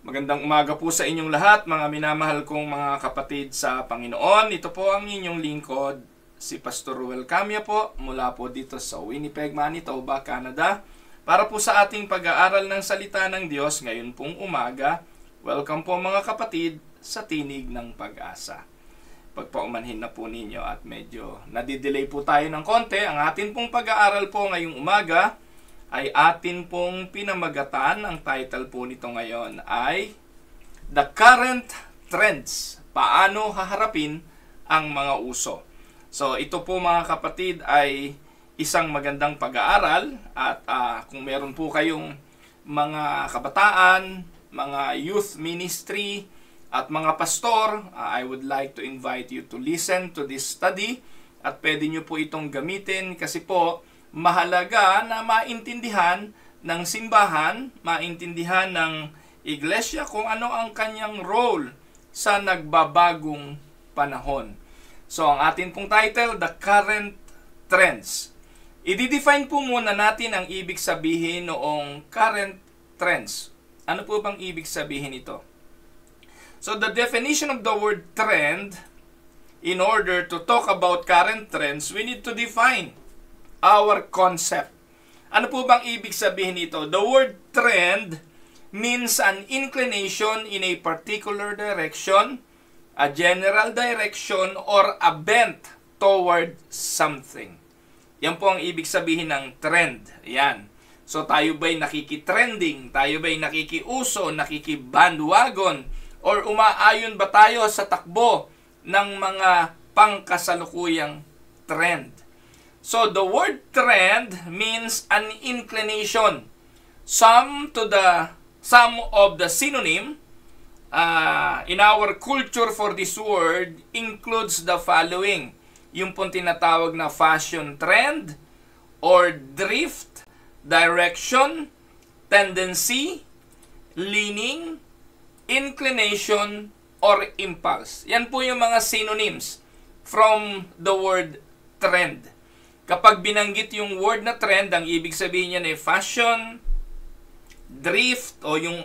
Magandang umaga po sa inyong lahat, mga minamahal kong mga kapatid sa Panginoon. Ito po ang inyong lingkod, si Pastor Ruel Camia po, mula po dito sa Winnipeg, Manitoba, Canada. Para po sa ating pag-aaral ng salita ng Diyos ngayon pong umaga. Welcome po mga kapatid sa Tinig ng Pag-asa. Pagpaumanhin na po ninyo at medyo nadidelay po tayo ng konti. Ang atin pong pag-aaral po ngayong umaga ay atin pong pinamagatan. Ang title po nito ngayon ay The Current Trends. Paano haharapin ang mga uso? So ito po mga kapatid ay isang magandang pag-aaral at kung meron po kayong mga kabataan, mga youth ministry at mga pastor, I would like to invite you to listen to this study at pwede nyo po itong gamitin kasi po mahalaga na maintindihan ng simbahan, maintindihan ng iglesia kung ano ang kanyang role sa nagbabagong panahon. So, ang atin pong title, The Current Trends. I-define po muna natin ang ibig sabihin noong current trends. Ano po bang ibig sabihin ito? So, the definition of the word trend, in order to talk about current trends, we need to define our concept. Ano po bang ibig sabihin nito? The word trend means an inclination in a particular direction, a general direction, or a bent toward something. Yan po ang ibig sabihin ng trend. Yan. So tayo ba'y nakikitrending? Tayo ba'y nakikiuso? Nakikibandwagon? Or umaayon ba tayo sa takbo ng mga pangkasalukuyang trend? So, the word trend means an inclination. Some of the synonym in our culture for this word includes the following. Yung pong tinatawag na fashion trend, or drift, direction, tendency, leaning, inclination, or impulse. Yan po yung mga synonyms from the word trend. Kapag binanggit yung word na trend, ang ibig sabihin niyan ay fashion, drift, o yung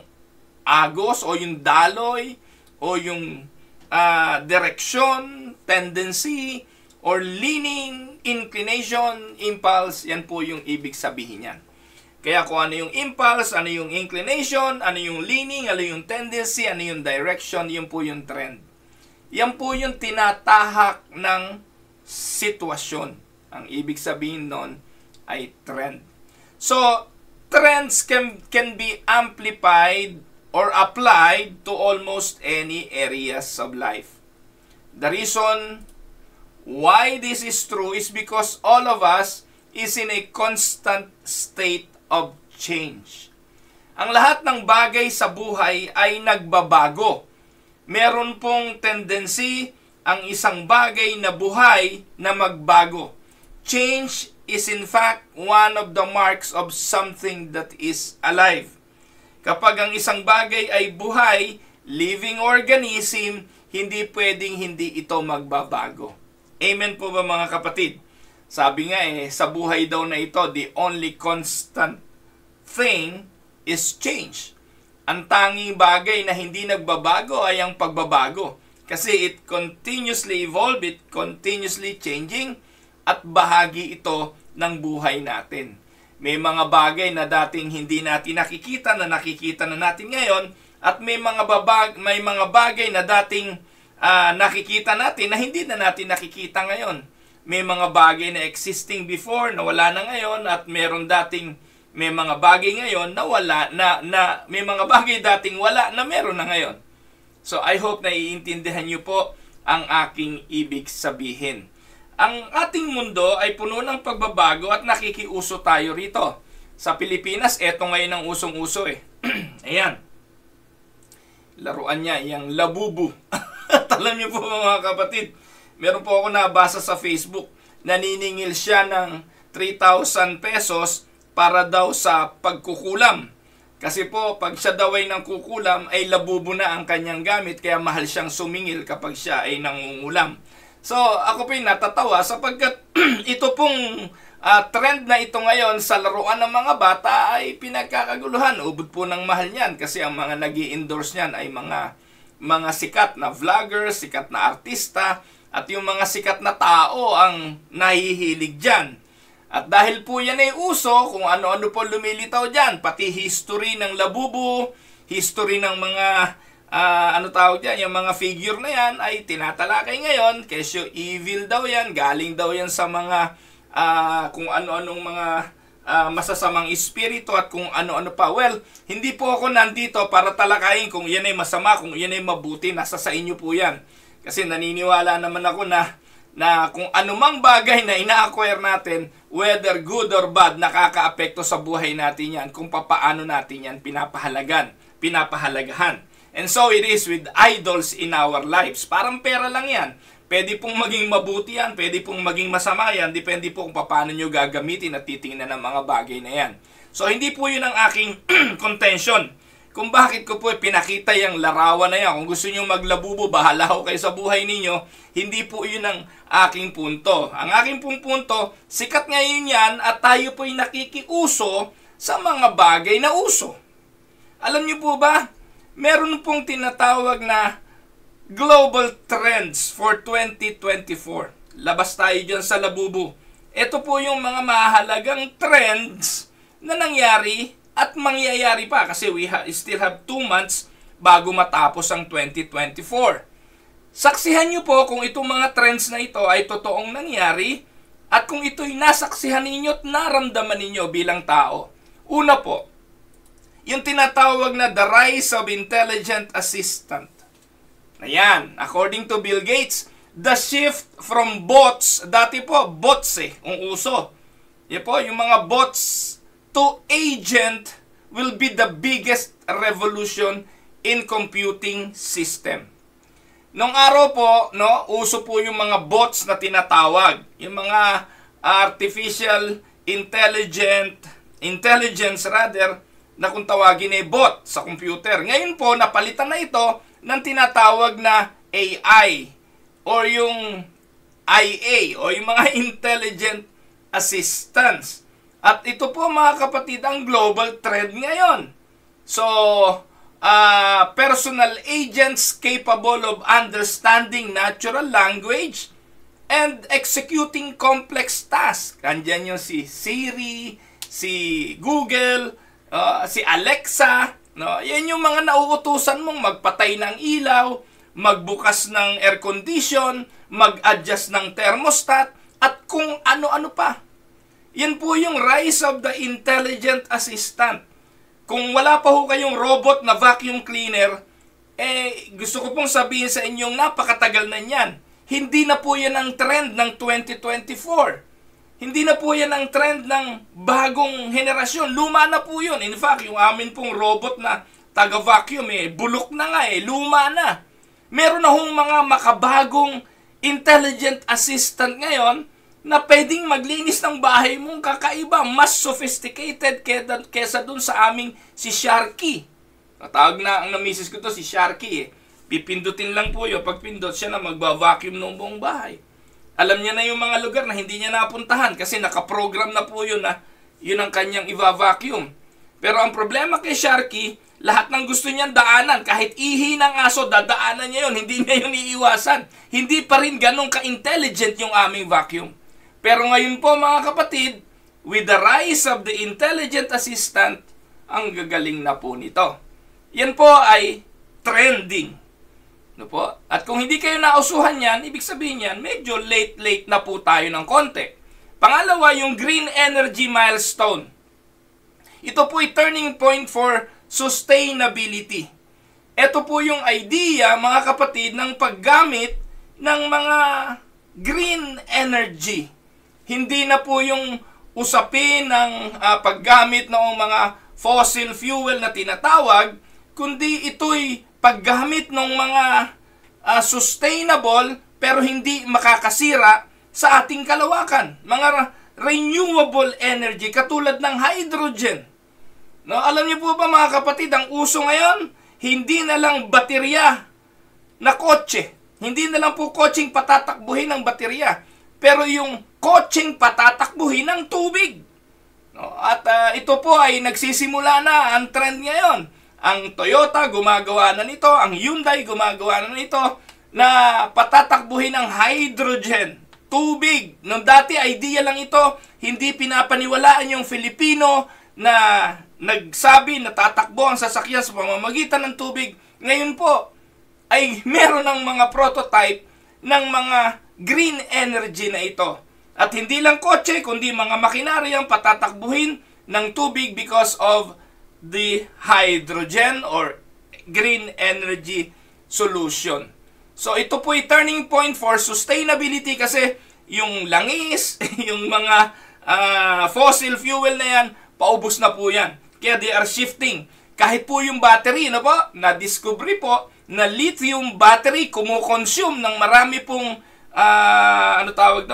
agos, o yung daloy, o yung direction, tendency, or leaning, inclination, impulse. Yan po yung ibig sabihin niyan. Kaya kung ano yung impulse, ano yung inclination, ano yung leaning, ano yung tendency, ano yung direction, yun po yung trend. Yan po yung tinatahak ng sitwasyon. Ang ibig sabihin nun ay trend. So, trends can be amplified or applied to almost any areas of life. The reason why this is true is because all of us is in a constant state of change. Ang lahat ng bagay sa buhay ay nagbabago. Meron pong tendency ang isang bagay na buhay na magbago. Change is in fact one of the marks of something that is alive. Kapag ang isang bagay ay buhay, living organism, hindi pwedeng hindi ito magbabago. Amen po ba mga kapatid? Sabi nga sa buhay daw na ito, the only constant thing is change. Ang tanging bagay na hindi nagbabago ay ang pagbabago. Kasi it continuously evolve, it continuously changing, at bahagi ito ng buhay natin. May mga bagay na dating hindi natin nakikita na nakikita na natin ngayon, at may mga bagay na dating nakikita natin na hindi na natin nakikita ngayon. May mga bagay na existing before na wala na ngayon, at may mga bagay ngayon na wala na may mga bagay dating wala na meron na ngayon. So I hope na iintindihan niyo po ang aking ibig sabihin. Ang ating mundo ay puno ng pagbabago at nakikiuso tayo rito. Sa Pilipinas, eto ngayon ang usong-uso Ayan. Laruan niya, yung labubu. Alam niyo po mga kapatid, meron po ako nabasa sa Facebook, naniningil siya ng 3,000 pesos para daw sa pagkukulam. Kasi po, pag siya daw ay nang kukulam, ay labubo na ang kanyang gamit, kaya mahal siyang sumingil kapag siya ay nangungulam. So, ako po yung natatawa sapagkat ito pong trend na ito ngayon sa laruan ng mga bata ay pinagkakaguluhan. Ubod po ng mahal niyan kasi ang mga nag-i-endorse niyan ay mga sikat na vloggers, sikat na artista, at yung mga sikat na tao ang nahihilig dyan. At dahil po yan ay uso, kung ano-ano po lumilitaw dyan, pati history ng labubu, history ng mga, yung mga figure na yan, ay tinatalakay ngayon, kesyo evil daw yan, galing daw yan sa mga, kung ano-anong mga masasamang espiritu at kung ano-ano pa. Well, hindi po ako nandito para talakayin kung yan ay masama, kung yan ay mabuti, nasa sa inyo po yan. Kasi naniniwala naman ako na kung anumang bagay na ina-acquire natin, whether good or bad, nakaka-apekto sa buhay natin yan, kung papaano natin yan pinapahalagaan. And so it is with idols in our lives. Parang pera lang yan. Pwede pong maging mabuti yan, pwede pong maging masama yan, depende po kung paano nyo gagamitin at titingnan ng mga bagay na yan. So hindi po yun ang aking contention. Kung bakit ko po pinakita yung larawan na yan. Kung gusto nyo maglabubo, bahala ho kayo sa buhay ninyo. Hindi po yun ang aking punto. Ang aking pong punto, sikat ngayon yan at tayo po'y nakikiuso sa mga bagay na uso. Alam nyo po ba, meron pong tinatawag na Global Trends for 2024. Labas tayo dyan sa labubo. Ito po yung mga mahalagang trends na nangyari at mangyayari pa kasi we still have 2 months bago matapos ang 2024. Saksihan nyo po kung itong mga trends na ito ay totoong nangyari at kung ito'y nasaksihan ninyo at naramdaman ninyo bilang tao. Una po, yung tinatawag na the rise of intelligent assistant. Ayan, according to Bill Gates, the shift from bots, dati po bots ang uso. Yan po, yung mga bots to agent will be the biggest revolution in computing system. Nung araw po, uso po yung mga bots na tinatawag, yung mga artificial intelligence na kung tawagin ay bot sa computer. Ngayon po, napalitan na ito ng tinatawag na AI or yung IA o yung mga intelligent assistants. At ito po mga kapatid ang global trend ngayon. So, personal agents capable of understanding natural language and executing complex tasks. Andyan yung si Siri, si Google, si Alexa. Yan yung mga nauutusan mong magpatay ng ilaw, magbukas ng air condition, mag-adjust ng thermostat, at kung ano-ano pa. Yan po yung rise of the intelligent assistant. Kung wala pa ho kayong robot na vacuum cleaner, gusto ko pong sabihin sa inyong napakatagal na yan. Hindi na po yan ang trend ng 2024. Hindi na po yan ang trend ng bagong henerasyon. Luma na po yun. In fact, yung amin pong robot na taga-vacuum, bulok na nga luma na. Meron na hong mga makabagong intelligent assistant ngayon na pwedeng maglinis ng bahay mong kakaiba, mas sophisticated kesa dun sa aming si Sharky. Natawag na ang namisis ko to si Sharky Pipindutin lang po yun. Pag pindot siya na magba-vacuum ng buong bahay. Alam niya na yung mga lugar na hindi niya napuntahan kasi nakaprogram na po yun na yun ang kanyang i-vacuum. Pero ang problema kay Sharky, lahat ng gusto niyang daanan, kahit ihi ng aso, dadaanan niya yun. Hindi niya yun iiwasan. Hindi pa rin ganun ka-intelligent yung aming vacuum. Pero ngayon po mga kapatid, with the rise of the intelligent assistant, ang gagaling na po nito. Yan po ay trending. Po? At kung hindi kayo nausuhan yan, ibig sabihin yan, medyo late na po tayo ng konti. Pangalawa, yung green energy milestone. Ito po ay turning point for sustainability. Ito po yung idea, mga kapatid, ng paggamit ng mga green energy. Hindi na po yung usapin ng paggamit ng mga fossil fuel na tinatawag, kundi ito'y paggamit ng mga sustainable pero hindi makakasira sa ating kalawakan. Mga renewable energy katulad ng hydrogen. Alam niyo po ba mga kapatid, ang uso ngayon, hindi na lang baterya na kotse Hindi na lang po kotseng patatakbuhin ng baterya, pero yung kotseng patatakbuhin ng tubig. No? At ito po ay nagsisimula na ang trend ngayon. Ang Toyota gumagawa na nito, ang Hyundai gumagawa na nito, na patatakbuhin ng hydrogen, tubig. Nung dati idea lang ito, hindi pinapaniwalaan yung Filipino na nagsabi na tatakbo ang sasakyan sa pamamagitan ng tubig. Ngayon po ay meron ng mga prototype ng mga green energy na ito. At hindi lang kotse, kundi mga makinarya ang patatakbuhin ng tubig because of the hydrogen or green energy solution. So ito po ay turning point for sustainability kasi yung langis, yung mga fossil fuel na yan, paubos na po yan. Kaya they are shifting. Kahit po yung battery, ano po, na-discovery po na lithium battery kumukonsume ng marami pong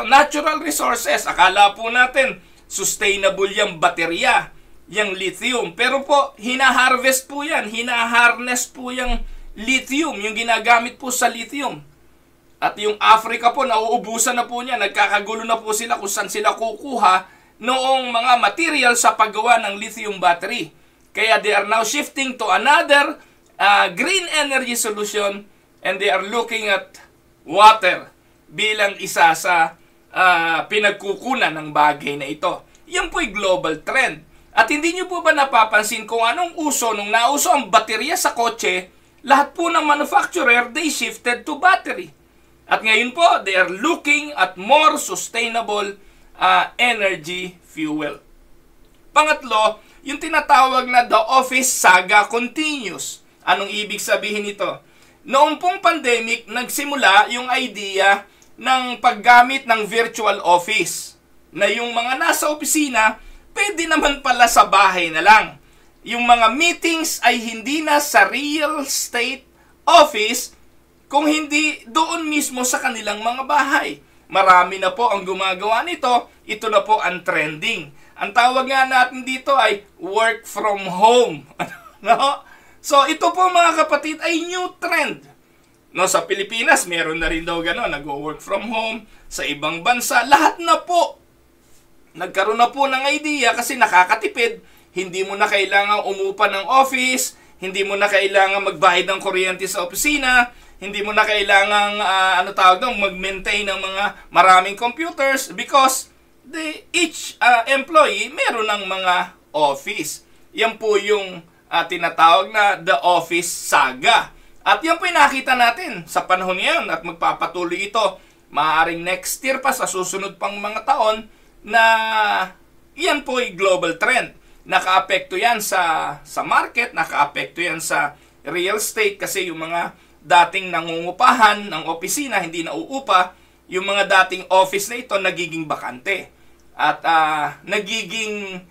natural resources. Akala po natin sustainable yung baterya, yung lithium. Pero po, hina-harvest po yan, hina-harness po yung lithium, yung ginagamit po sa lithium. At yung Africa po, nauubusan na po niya. Nagkakagulo na po sila kung saan sila kukuha noong mga material sa paggawa ng lithium battery. Kaya they are now shifting to another green energy solution, and they are looking at water bilang isa sa pinagkukunan ng bagay na ito. Yan po ay global trend. At hindi nyo po ba napapansin kung anong uso nung nauso ang baterya sa kotse, lahat po ng manufacturer, they shifted to battery. At ngayon po, they are looking at more sustainable energy fuel. Pangatlo, yung tinatawag na the office saga continues. Anong ibig sabihin nito? Noong pong pandemic, nagsimula yung idea ng paggamit ng virtual office. Na yung mga nasa opisina, pwede naman pala sa bahay na lang. Yung mga meetings ay hindi na sa real estate office, kung hindi doon mismo sa kanilang mga bahay. Marami na po ang gumagawa nito, ito na po ang trending. Ang tawag nga natin dito ay work from home. No? So ito po mga kapatid ay new trend. No, sa Pilipinas, meron na rin daw gano'n, nag-work from home. Sa ibang bansa, lahat na po. Nagkaroon na po ng idea kasi nakakatipid. Hindi mo na kailangang umupa ng office, hindi mo na kailangang magbayad ng kuryente sa opisina, hindi mo na kailangang mag-maintain ng mga maraming computers because each employee meron ng mga office. Yan po yung tinatawag na the office saga. At yan po yung nakita natin sa panahon ngayon at magpapatuloy ito maaaring next year pa sa susunod pang mga taon na yan po ay global trend. Nakaapekto yan sa market, nakaapekto yan sa real estate kasi yung mga dating nangungupahan ng opisina hindi nauupa, yung mga dating office na ito nagiging bakante. At nagiging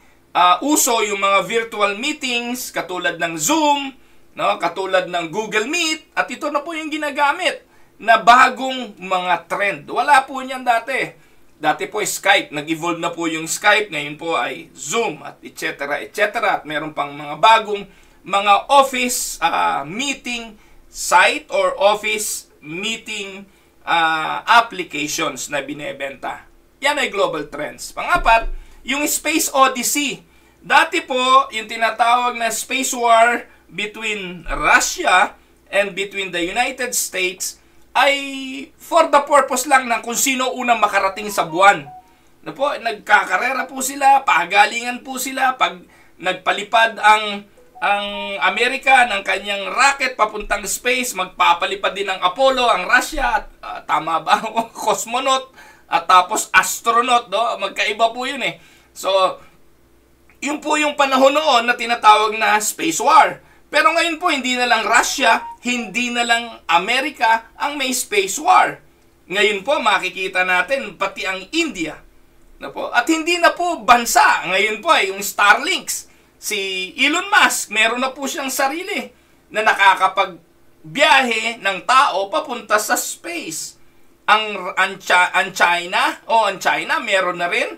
uso yung mga virtual meetings katulad ng Zoom, no, katulad ng Google Meet, at ito na po yung ginagamit na bagong mga trend. Wala po niyan dati. Dati po Skype, nag-evolve na po yung Skype, ngayon po ay Zoom at etc. At meron pang mga bagong mga office meeting site or office meeting applications na binebenta. Yan ay global trends. Pangapat, yung Space Odyssey. Dati po, yung tinatawag na space war between Russia and between the United States ay for the purpose lang ng kung sino unang makarating sa buwan. Na po, nagkakarera po sila, pagalingan po sila, pag nagpalipad ang Amerika ng kanyang rocket papuntang space, magpapalipad din ng Apollo, ang Russia, tama ba? Cosmonaut, at tapos astronaut, no? Magkaiba po yun eh. So, yun po yung panahon noon na tinatawag na space war. Pero ngayon po, hindi na lang Russia, hindi na lang Amerika ang may space war. Ngayon po, makikita natin pati ang India. Na po? At hindi na po bansa. Ngayon po ay yung Starlinks. Si Elon Musk, meron na po siyang sarili na nakakapagbiyahe ng tao papunta sa space. Ang China, meron na rin.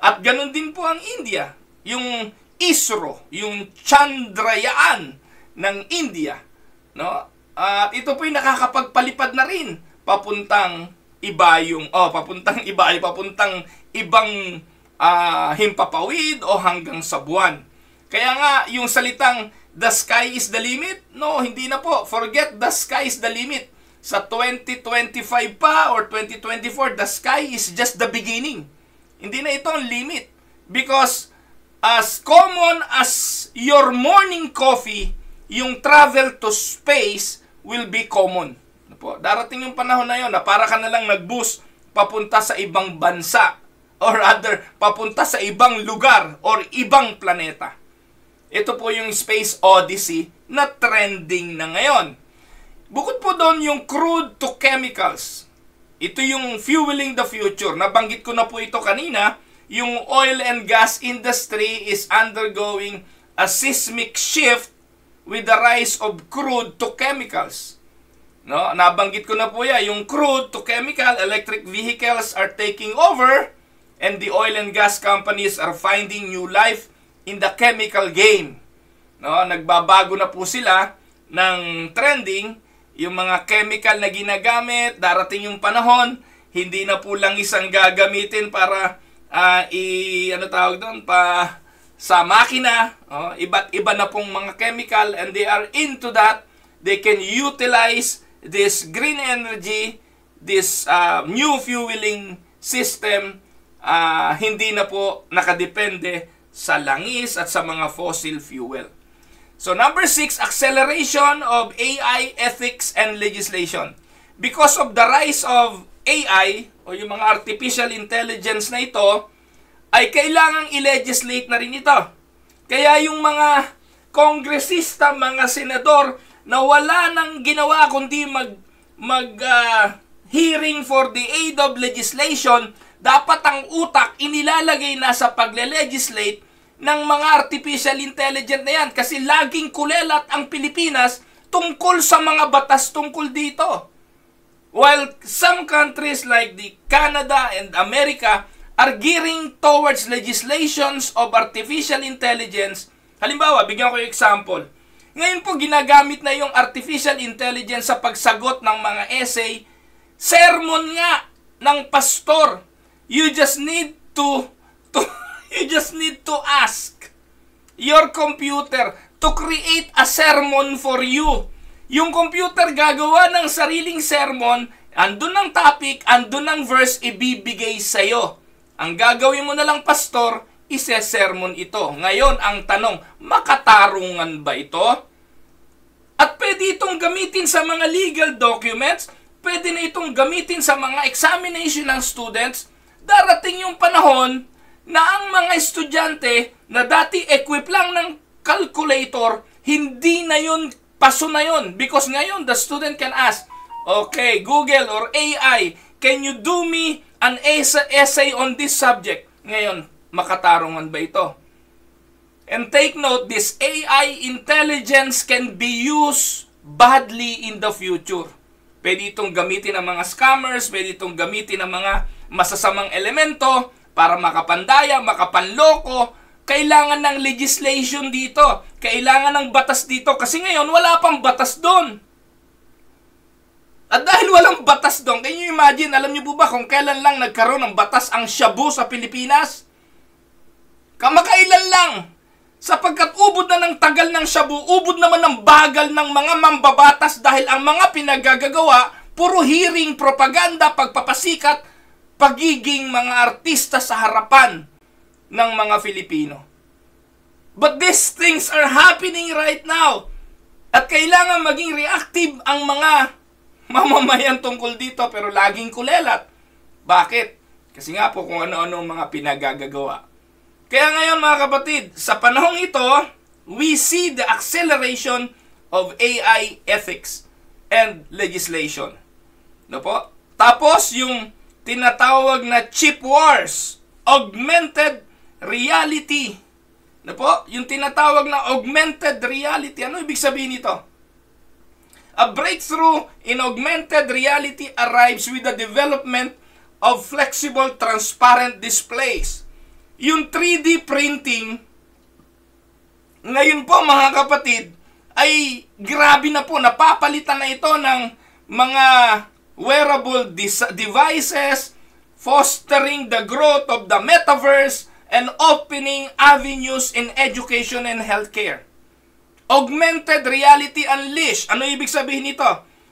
At ganun din po ang India. Yung ISRO, yung Chandrayaan ng India, no? At ito po yung nakakapagpalipad na rin papuntang papuntang ibang himpapawid o hanggang sa buwan. Kaya nga, yung salitang the sky is the limit, no, hindi na po. Forget the sky is the limit. Sa 2025 pa or 2024, the sky is just the beginning. Hindi na ito ang limit. Because as common as your morning coffee, yung travel to space will be common. Po, darating yung panahon na yon na para ka na lang nag-bus papunta sa ibang bansa or rather papunta sa ibang lugar or ibang planeta. Ito po yung Space Odyssey na trending na ngayon. Bukod po doon yung crude to chemicals. Ito yung fueling the future. Nabanggit ko na po ito kanina. Yung oil and gas industry is undergoing a seismic shift with the rise of crude to chemicals. No, nabanggit ko na po yan, yung crude to chemical, electric vehicles are taking over and the oil and gas companies are finding new life in the chemical game. No, nagbabago na po sila ng trending, yung mga chemical na ginagamit, darating yung panahon, hindi na po lang isang gagamitin para sa makina, iba't iba na pong mga chemical and they are into that. They can utilize this green energy, this new fueling system, hindi na po nakadepende sa langis at sa mga fossil fuel. So number 6, acceleration of AI ethics and legislation. Because of the rise of AI o yung mga artificial intelligence na ito, ay kailangang i-legislate na rin ito. Kaya yung mga kongresista, mga senador na wala nang ginawa kundi hearing for the aid of legislation, dapat ang utak inilalagay na sa pagle-legislate ng mga artificial intelligence na yan. Kasi laging kulelat ang Pilipinas tungkol sa mga batas tungkol dito. While some countries like the Canada and America are gearing towards legislations of artificial intelligence. Halimbawa, bigyan ko yung example. Ngayon po, ginagamit na yung artificial intelligence sa pagsagot ng mga essay. Sermon nga ng pastor. You just need to ask your computer to create a sermon for you. Yung computer gagawa ng sariling sermon, andun ng topic, andun ng verse, ibibigay sa'yo. Ang gagawin mo na lang, pastor, ise-sermon ito. Ngayon, ang tanong, makatarungan ba ito? At pwede itong gamitin sa mga legal documents, pwede na itong gamitin sa mga examination ng students. Darating yung panahon na ang mga estudyante na dati equip lang ng calculator, hindi na yun, paso na yun. Because ngayon, the student can ask, okay, Google or AI, can you do me an essay on this subject? Ngayon, makatarungan ba ito? And take note, this AI intelligence can be used badly in the future. Pwede itong gamitin ng mga scammers, pwede itong gamitin ng mga masasamang elemento para makapandaya, makapanloko. Kailangan ng legislation dito. Kailangan ng batas dito. Kasi ngayon, wala pang batas doon. At dahil walang batas doon, can you imagine, alam niyo po ba kung kailan lang nagkaroon ng batas ang shabu sa Pilipinas? Kamakailan lang. Sapagkat ubod na ng tagal ng shabu, ubod naman ng bagal ng mga mambabatas dahil ang mga pinagagagawa, puro hearing, propaganda, pagpapasikat, pagiging mga artista sa harapan ng mga Filipino. But these things are happening right now. At kailangan maging reactive ang mga mamamayan tungkol dito pero laging kulelat. Bakit? Kasi nga po kung ano-ano mga pinagagagawa. Kaya ngayon mga kapatid, sa panahong ito, we see the acceleration of AI ethics and legislation. No po? Tapos yung tinatawag na chip wars, augmented reality. No po? Yung tinatawag na augmented reality. Ano ibig sabihin nito? A breakthrough in augmented reality arrives with the development of flexible, transparent displays. Yung 3D printing, ngayon po mga kapatid, ay grabe na po. Napapalitan na ito ng mga wearable devices, fostering the growth of the metaverse, and opening avenues in education and healthcare. Augmented reality unleashed. Ano ibig sabihin nito?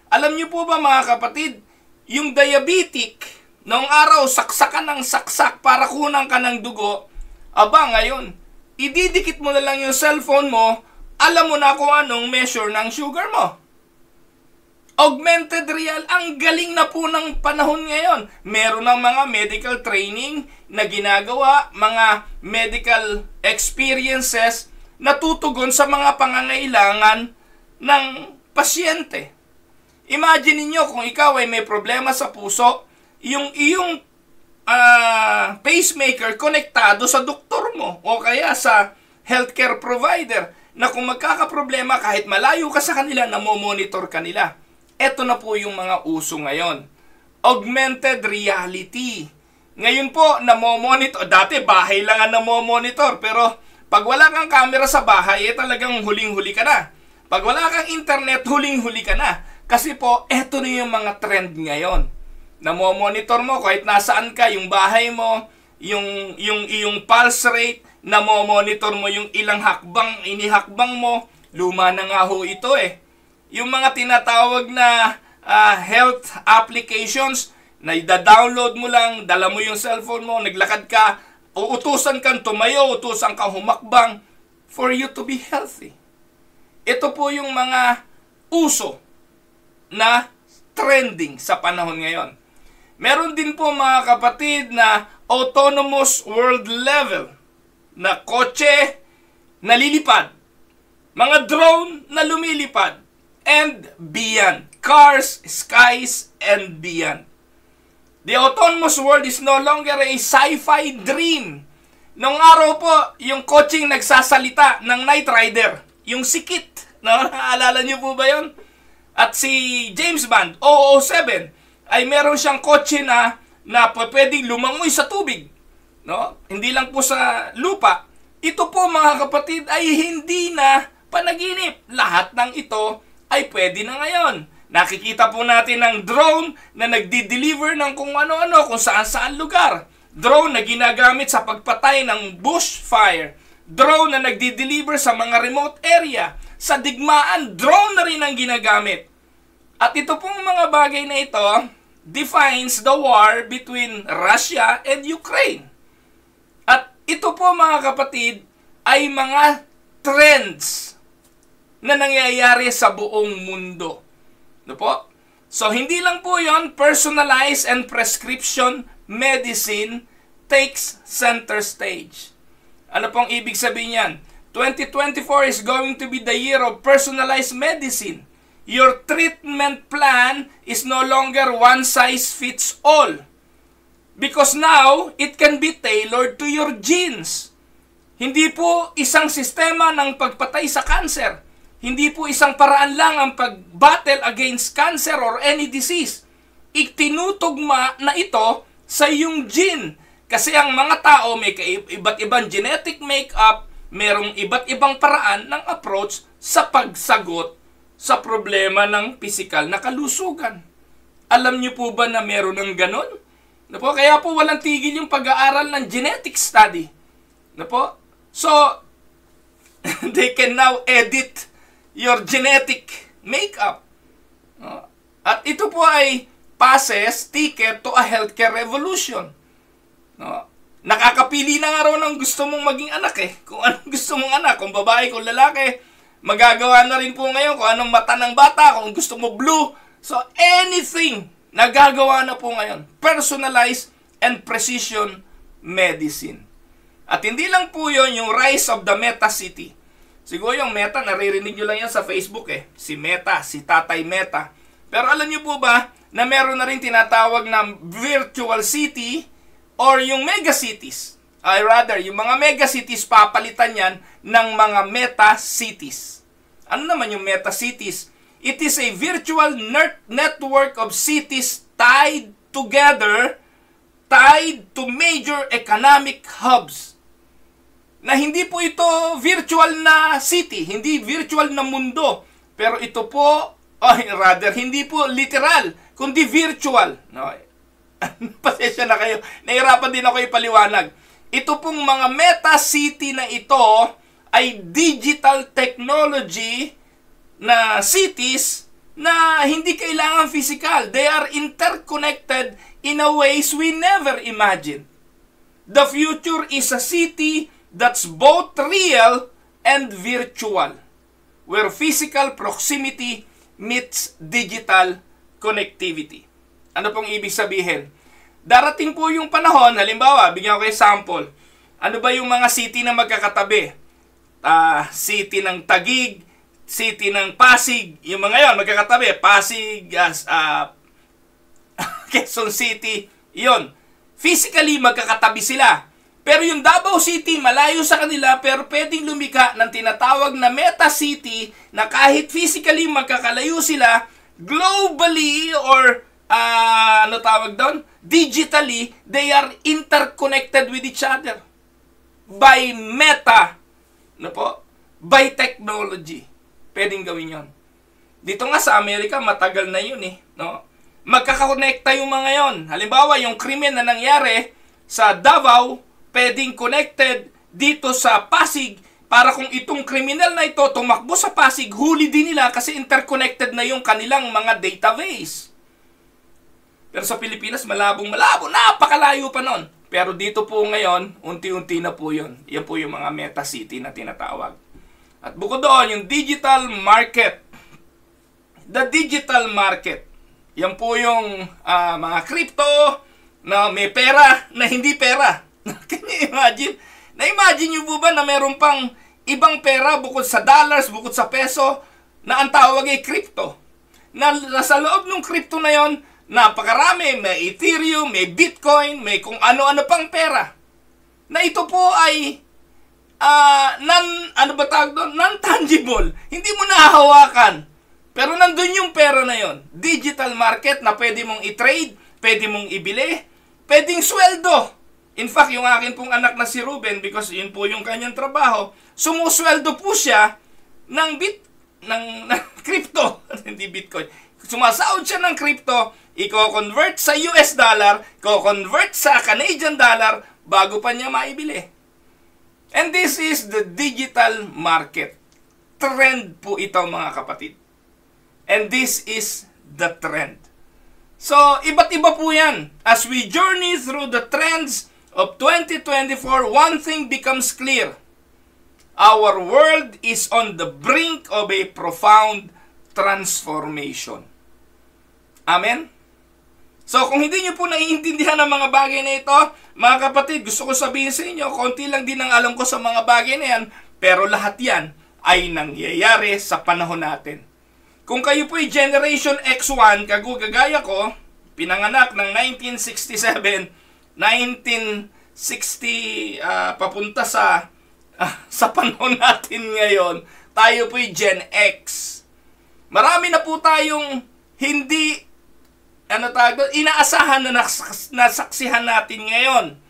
Alam niyo po ba mga kapatid, yung diabetic, noong araw saksakan ng saksak para kunan ka ng dugo, ngayon, ididikit mo na lang yung cellphone mo, alam mo na kung anong measure ng sugar mo. Augmented real, ang galing na po ng panahon ngayon. Meron ng mga medical training na ginagawa, mga medical experiences na tutugon sa mga pangangailangan ng pasyente. Imagine niyo kung ikaw ay may problema sa puso, yung iyong pacemaker konektado sa doktor mo o kaya sa healthcare provider na kung magkakaproblema kahit malayo ka sa kanila, namomonitor ka nila. Ito na po yung mga uso ngayon. Augmented reality. Ngayon po, namomonitor. Dati bahay lang ang namomonitor, pero pag wala kang camera sa bahay, talagang huling-huli ka na. Pag wala kang internet, huling-huli ka na. Kasi po, eto na yung mga trend ngayon. Namomonitor mo kahit nasaan ka, yung bahay mo, yung iyong pulse rate, namomonitor mo yung ilang hakbang, inihakbang mo. Luma na nga ho ito eh. Yung mga tinatawag na health applications na i-download mo lang, dala mo yung cellphone mo, naglakad ka, uutusan kang tumayo, utusan kang humakbang for you to be healthy. Ito po yung mga uso na trending sa panahon ngayon. Meron din po mga kapatid na autonomous world level na kotse na lilipad, mga drone na lumilipad, and beyond. Cars, skies, and beyond. The autonomous world is no longer a sci-fi dream. Noong araw po, yung kotseng nagsasalita ng Knight Rider, yung sikit. Naalala niyo po ba yun? At si James Bond, 007, ay meron siyang kotse na pwedeng lumangoy sa tubig. No? Hindi lang po sa lupa. Ito po mga kapatid ay hindi na panaginip. Lahat ng ito ay pwede na ngayon. Nakikita po natin ng drone na nagdi-deliver ng kung ano-ano, kung saan-saan lugar. Drone na ginagamit sa pagpatay ng bushfire. Drone na nagdi-deliver sa mga remote area. Sa digmaan, drone na rin ang ginagamit. At ito pong mga bagay na ito defines the war between Russia and Ukraine. At ito po mga kapatid ay mga trends na nangyayari sa buong mundo. No po? So hindi lang po yon, personalized and prescription medicine takes center stage. Ano pong ibig sabihin yan? 2024 is going to be the year of personalized medicine. Your treatment plan is no longer one size fits all. Because now, it can be tailored to your genes. Hindi po isang sistema ng pagpatay sa cancer. Hindi po isang paraan lang ang pag-battle against cancer or any disease. Itinutugma na ito sa iyong gene. Kasi ang mga tao may iba't ibang genetic makeup, merong iba't ibang paraan ng approach sa pagsagot sa problema ng pisikal na kalusugan. Alam niyo po ba na meron ng ganon? Kaya po walang tigil yung pag-aaral ng genetic study. So, they can now edit your genetic makeup. At ito po ay passes ticket to a healthcare revolution. Nakakapili na nga raw ng gusto mong maging anak eh. Kung anong gusto mong anak, kung babae, kung lalaki, magagawa na rin po ngayon kung anong mata ng bata, kung gusto mo blue. So anything, nagagawa na po ngayon. Personalized and precision medicine. At hindi lang po yun yung rise of the Meta City. Siguro yung Meta, naririnig nyo lang yan sa Facebook eh. Si Meta, si Tatay Meta. Pero alam nyo po ba na meron na rin tinatawag na virtual city or yung mega cities. Yung mga mega cities, papalitan yan ng mga meta cities. Ano naman yung meta cities? It is a virtual network of cities tied together, tied to major economic hubs. Na hindi po ito virtual na city, hindi virtual na mundo. Pero ito po, hindi po literal kundi virtual. No? Pasensya na kayo. Nahirapan din ako ipaliwanag. Ito pong mga meta city na ito ay digital technology na cities na hindi kailangan physical. They are interconnected in a ways we never imagined. The future is a city that's both real and virtual, where physical proximity meets digital connectivity. Ano pong ibig sabihin? Darating po yung panahon, halimbawa, bigyan ko kayo sample. Ano ba yung mga city na magkakatabi? City ng Taguig, city ng Pasig, yung mga yon magkakatabi. Pasig, Quezon City, yon. Physically, magkakatabi sila. Pero yung Davao City, malayo sa kanila, pero pwedeng lumika ng tinatawag na Meta City na kahit physically magkakalayo sila, globally or ano tawag doon? Digitally, they are interconnected with each other. By meta, no po? By technology. Pwedeng gawin yon. Dito nga sa Amerika, matagal na yun eh. No? Magkakakonekta yung mga yon. Halimbawa, yung krimen na nangyari sa Davao, pwedeng connected dito sa Pasig para kung itong kriminal na ito tumakbo sa Pasig, huli din nila kasi interconnected na yung kanilang mga database. Pero sa Pilipinas, malabo, napakalayo pa nun. Pero dito po ngayon, unti-unti na po yun. Yan po yung mga meta city na tinatawag. At bukod doon, yung digital market. The digital market. Yan po yung mga crypto na may pera na hindi pera. Can you imagine? Na-imagine nyo po ba na meron pang ibang pera bukod sa dollars, bukod sa peso, na ang tawag ay crypto? Na sa loob ng crypto na yon, napakarami, may Ethereum, may Bitcoin, may kung ano-ano pang pera. Na ito po ay non-tangible. Hindi mo nahahawakan. Pero nandun yung pera na yon. Digital market na pwede mong i-trade, pwede mong ibili, pwedeng sweldo. In fact, yung akin pong anak na si Ruben, because yun po yung kanyang trabaho, sumusweldo po siya ng crypto, hindi Bitcoin. Sumasahod siya ng crypto, i-convert sa US dollar, i-convert sa Canadian dollar, bago pa niya maibili. And this is the digital market. Trend po ito, mga kapatid. And this is the trend. So, iba't iba po yan. As we journey through the trends of 2024, one thing becomes clear. Our world is on the brink of a profound transformation. Amen? So, kung hindi nyo po naiintindihan ang mga bagay na ito, mga kapatid, gusto ko sabihin sa inyo, konti lang din ang alam ko sa mga bagay na yan, pero lahat yan ay nangyayari sa panahon natin. Kung kayo po ay Generation X1, kagaya ko, pinanganak ng 1967, 1960, papunta sa panahon natin ngayon, tayo po ay Gen X. Marami na po tayong hindi inaasahan na nasaksihan natin ngayon.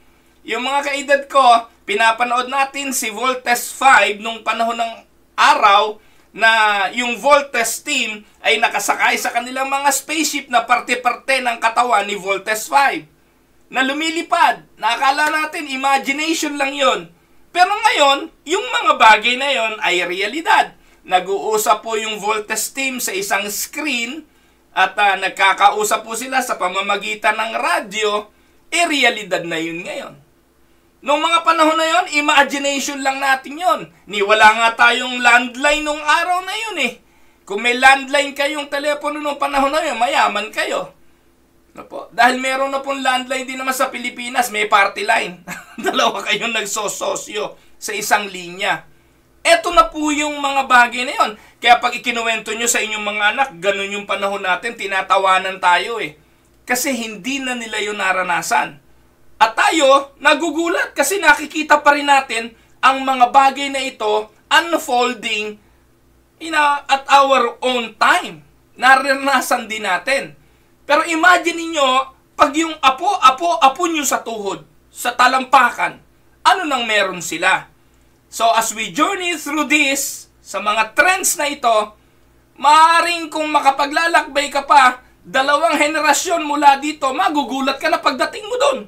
Yung mga kaedad ko, pinapanood natin si Voltes 5 nung panahon ng araw na yung Voltes team ay nakasakay sa kanilang mga spaceship na parte-parte ng katawan ni Voltes 5 na lumilipad. Nakakala natin, imagination lang yon. Pero ngayon, yung mga bagay na yon ay realidad. Nag-uusap po yung Voltes team sa isang screen at nagkakausap po sila sa pamamagitan ng radyo, realidad na yun ngayon. Noong mga panahon na yon, imagination lang natin yon. Wala nga tayong landline nung araw na yun eh. Kung may landline kayong telepono nung panahon na yun, mayaman kayo. Po? Dahil meron na pong landline din naman sa Pilipinas, may party line. Dalawa kayong nagsososyo sa isang linya. Eto na po yung mga bagay na yon. Kaya pag ikinuwento nyo sa inyong mga anak, ganun yung panahon natin, tinatawanan tayo eh. Kasi hindi na nila yun naranasan. At tayo, nagugulat kasi nakikita pa rin natin ang mga bagay na ito unfolding at our own time. Naranasan din natin. Pero imagine niyo pag yung apo nyo sa tuhod, sa talampakan, ano nang meron sila? So as we journey through this, sa mga trends na ito, maaaring kung makapaglalakbay ka pa, 2 henerasyon mula dito, magugulat ka na pagdating mo doon.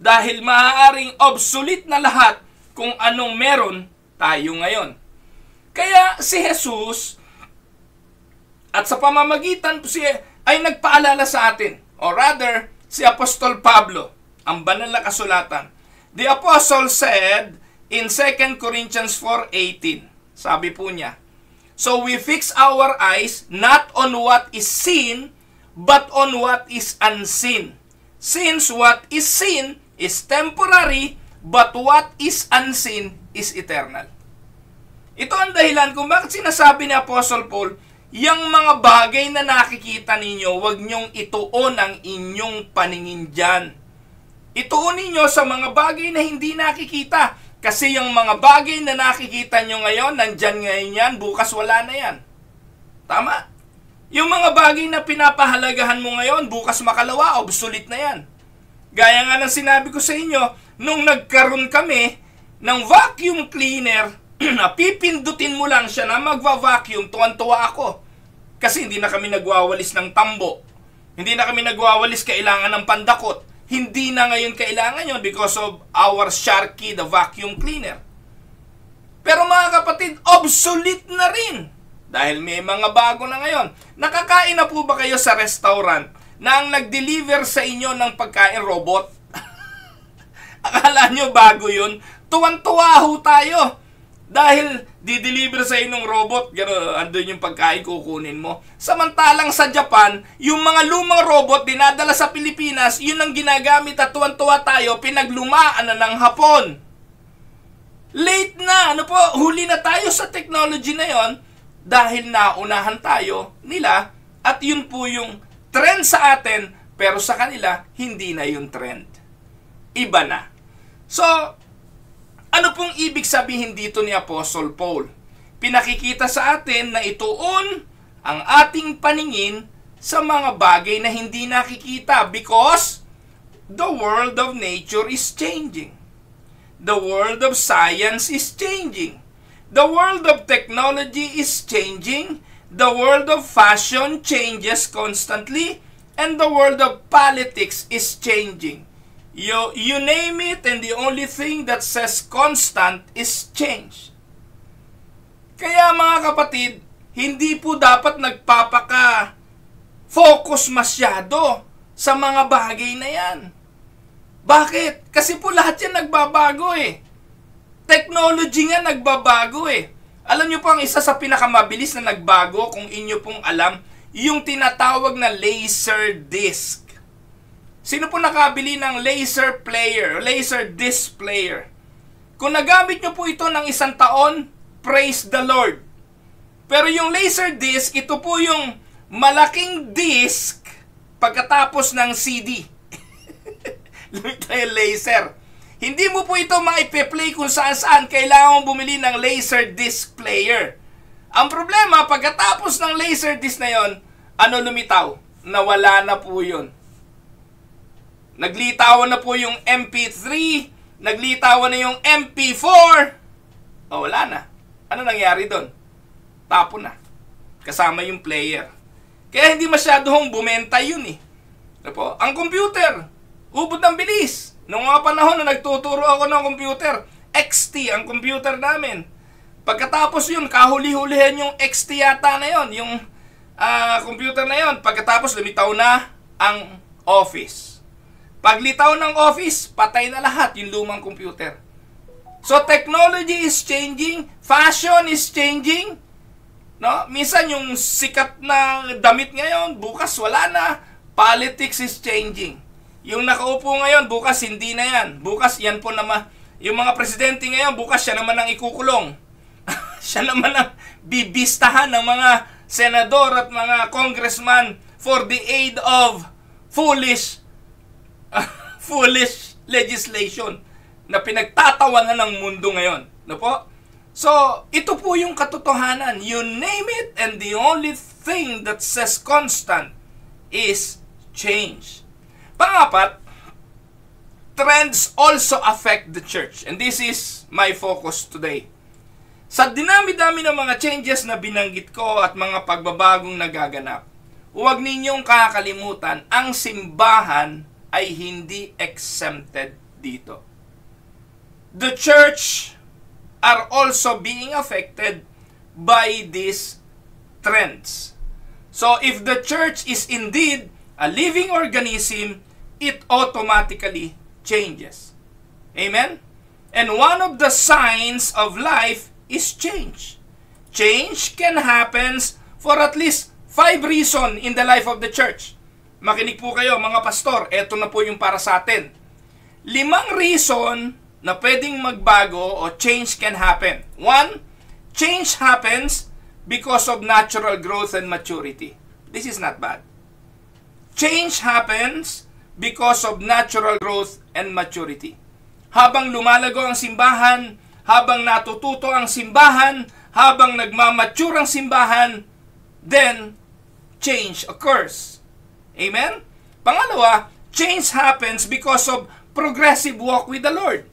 Dahil maaaring obsolete na lahat kung anong meron tayo ngayon. Kaya si Jesus, at sa pamamagitan siya ay nagpaalala sa atin, or rather, si Apostol Pablo, ang banal na kasulatan. The Apostle said in 2 Corinthians 4:18, sabi po niya, so we fix our eyes not on what is seen, but on what is unseen. Since what is seen is temporary, but what is unseen is eternal. Ito ang dahilan kung bakit sinasabi ni Apostle Paul, yang mga bagay na nakikita ninyo, huwag niyong ituon ang inyong paningin dyan. Ituon ninyo sa mga bagay na hindi nakikita. Kasi yung mga bagay na nakikita nyo ngayon, nandyan ngayon yan, bukas wala na yan. Tama? Yung mga bagay na pinapahalagahan mo ngayon, bukas makalawa, obsolete na yan. Gaya nga ng sinabi ko sa inyo, nung nagkaroon kami ng vacuum cleaner, pipindutin mo lang siya na magva-vacuum, tuwan-tuwa ako. Kasi hindi na kami nagwawalis ng tambo. Hindi na kami nagwawalis kailangan ng pandakot. Hindi na ngayon kailangan yon because of our Sharky, the vacuum cleaner. Pero mga kapatid, obsolete na rin. Dahil may mga bago na ngayon. Nakakain na po ba kayo sa restaurant na ang nag-deliver sa inyo ng pagkain robot? Akala nyo bago yun? Tuwan-tuwa ho tayo. Dahil di-deliver sa inyo ng robot, gano'n, andun yung pagkain kukunin mo. Samantalang sa Japan, yung mga lumang robot dinadala sa Pilipinas, yun ang ginagamit at tuwan-tuwa tayo, pinaglumaan na ng Hapon. Late na, huli na tayo sa technology na yon dahil naunahan tayo nila at yun po yung trend sa atin, pero sa kanila, hindi na yung trend. Iba na. So, ano pong ibig sabihin dito ni Apostle Paul? Pinakikita sa atin na ituon ang ating paningin sa mga bagay na hindi nakikita because the world of nature is changing. The world of science is changing. The world of technology is changing. The world of fashion changes constantly. And the world of politics is changing. You name it, and the only thing that says constant is change. Kaya mga kapatid, hindi po dapat nagpapaka-focus masyado sa mga bagay na yan. Bakit? Kasi po lahat yan nagbabago eh. Technology nga nagbabago eh. Alam nyo po ang isa sa pinakamabilis na nagbago, kung inyo pong alam, yung tinatawag na laser disc. Sino po nakabili ng laser player, laser disc player? Kung nagamit nyo po ito ng 1 taon, praise the Lord. Pero yung laser disc, ito po yung malaking disc pagkatapos ng CD. Lumita yung laser. Hindi mo po ito maipe-play kung saan-saan. Kailangan mong bumili ng laser disc player. Ang problema, pagkatapos ng laser disc na yon, ano lumitaw? Nawala na po yun. Naglitawan na po yung MP3, naglitawan na yung MP4. O, wala na. Ano nangyari doon? Tapo na. Kasama yung player. Kaya hindi masyadong bumenta yun eh. Ang computer, ubod ng bilis. Noong mga panahon na nagtuturo ako ng computer, XT ang computer namin. Pagkatapos yun, kahuli-hulihan yung XT yata na yun, yung computer na yun. Pagkatapos lumitaw na ang Office. Paglitaw ng Office, patay na lahat yung lumang computer. So technology is changing, fashion is changing. No? Minsan yung sikat na damit ngayon, bukas wala na. Politics is changing. Yung nakaupo ngayon, bukas hindi na yan. Bukas yan po naman. Yung mga presidente ngayon, bukas siya naman ang ikukulong. Siya naman ang bibistahan ng mga senador at mga congressman for the aid of foolish legislation na pinagtatawanan ng mundo ngayon. No po? So, ito po yung katotohanan. You name it, and the only thing that says constant is change. Pangapat, trends also affect the church. And this is my focus today. Sa dinami-dami ng mga changes na binanggit ko at mga pagbabagong nagaganap, huwag ninyong kakalimutan, ang simbahan ay hindi exempted dito. The church are also being affected by these trends. So if the church is indeed a living organism, it automatically changes. Amen? And one of the signs of life is change. Change can happen for at least 5 reasons in the life of the church. Makinig po kayo mga pastor, eto na po yung para sa atin. 5 reason na pwedeng magbago o change can happen. 1, change happens because of natural growth and maturity. This is not bad. Change happens because of natural growth and maturity. Habang lumalago ang simbahan, habang natututo ang simbahan, habang nagmamature ang simbahan, then change occurs. Amen? Pangalawa, change happens because of progressive walk with the Lord.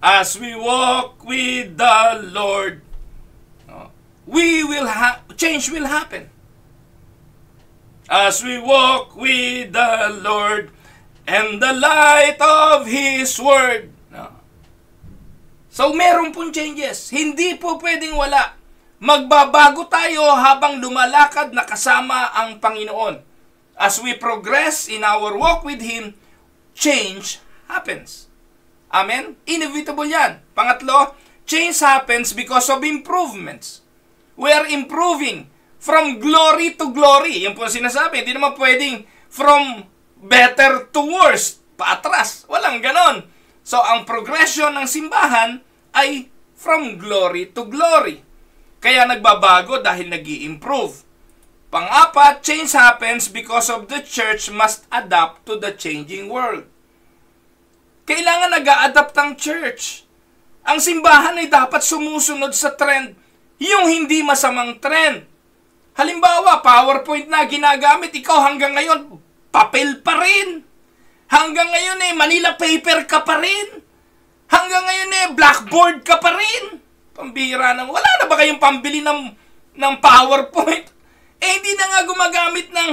As we walk with the Lord, change will happen. As we walk with the Lord and the light of His Word. So, meron pong changes. Hindi po pwedeng wala. Magbabago tayo habang lumalakad na kasama ang Panginoon. As we progress in our walk with Him, change happens. Amen? Inevitable yan. Pangatlo, change happens because of improvements. We are improving from glory to glory. Yan po ang sinasabi. Hindi naman pwedeng from better to worse, paatras. Walang ganon. So, ang progression ng simbahan ay from glory to glory. Kaya nagbabago dahil nag-i-improve. Pang-apat, change happens because of the church must adapt to the changing world. Kailangan nag-a-adapt ang church. Ang simbahan ay dapat sumusunod sa trend, yung hindi masamang trend. Halimbawa, PowerPoint na ginagamit, ikaw hanggang ngayon, papel pa rin. Hanggang ngayon Manila paper ka pa rin. Hanggang ngayon blackboard ka pa rin. Pambira na, wala na ba kayong pambili ng PowerPoint? Hindi na nga gumagamit ng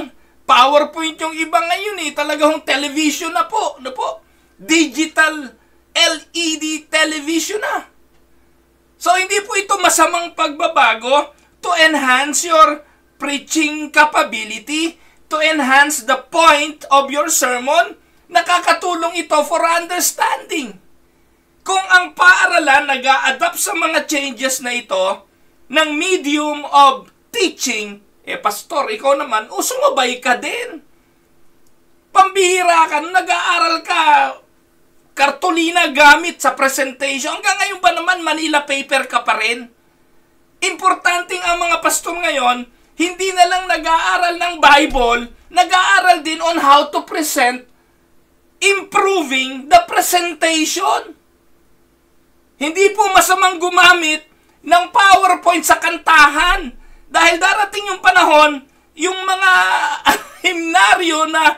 PowerPoint yung iba ngayon Talagang television na po. Ano po? Digital LED television na. So, hindi po ito masamang pagbabago to enhance your preaching capability, to enhance the point of your sermon. Nakakatulong ito for understanding. Kung ang paaralan nag-a-adapt sa mga changes na ito ng medium of teaching, pastor, ikaw naman, sumabay ka din. Pambihira ka, nag-aaral ka, kartolina gamit sa presentation. Hanggang ngayon ba naman Manila paper ka pa rin? Importanteng ang mga pastor ngayon, hindi na lang nag-aaral ng Bible, nag-aaral din on how to present, improving the presentation. Hindi po masamang gumamit ng PowerPoint sa kantahan. Dahil darating yung panahon, yung mga himnaryo na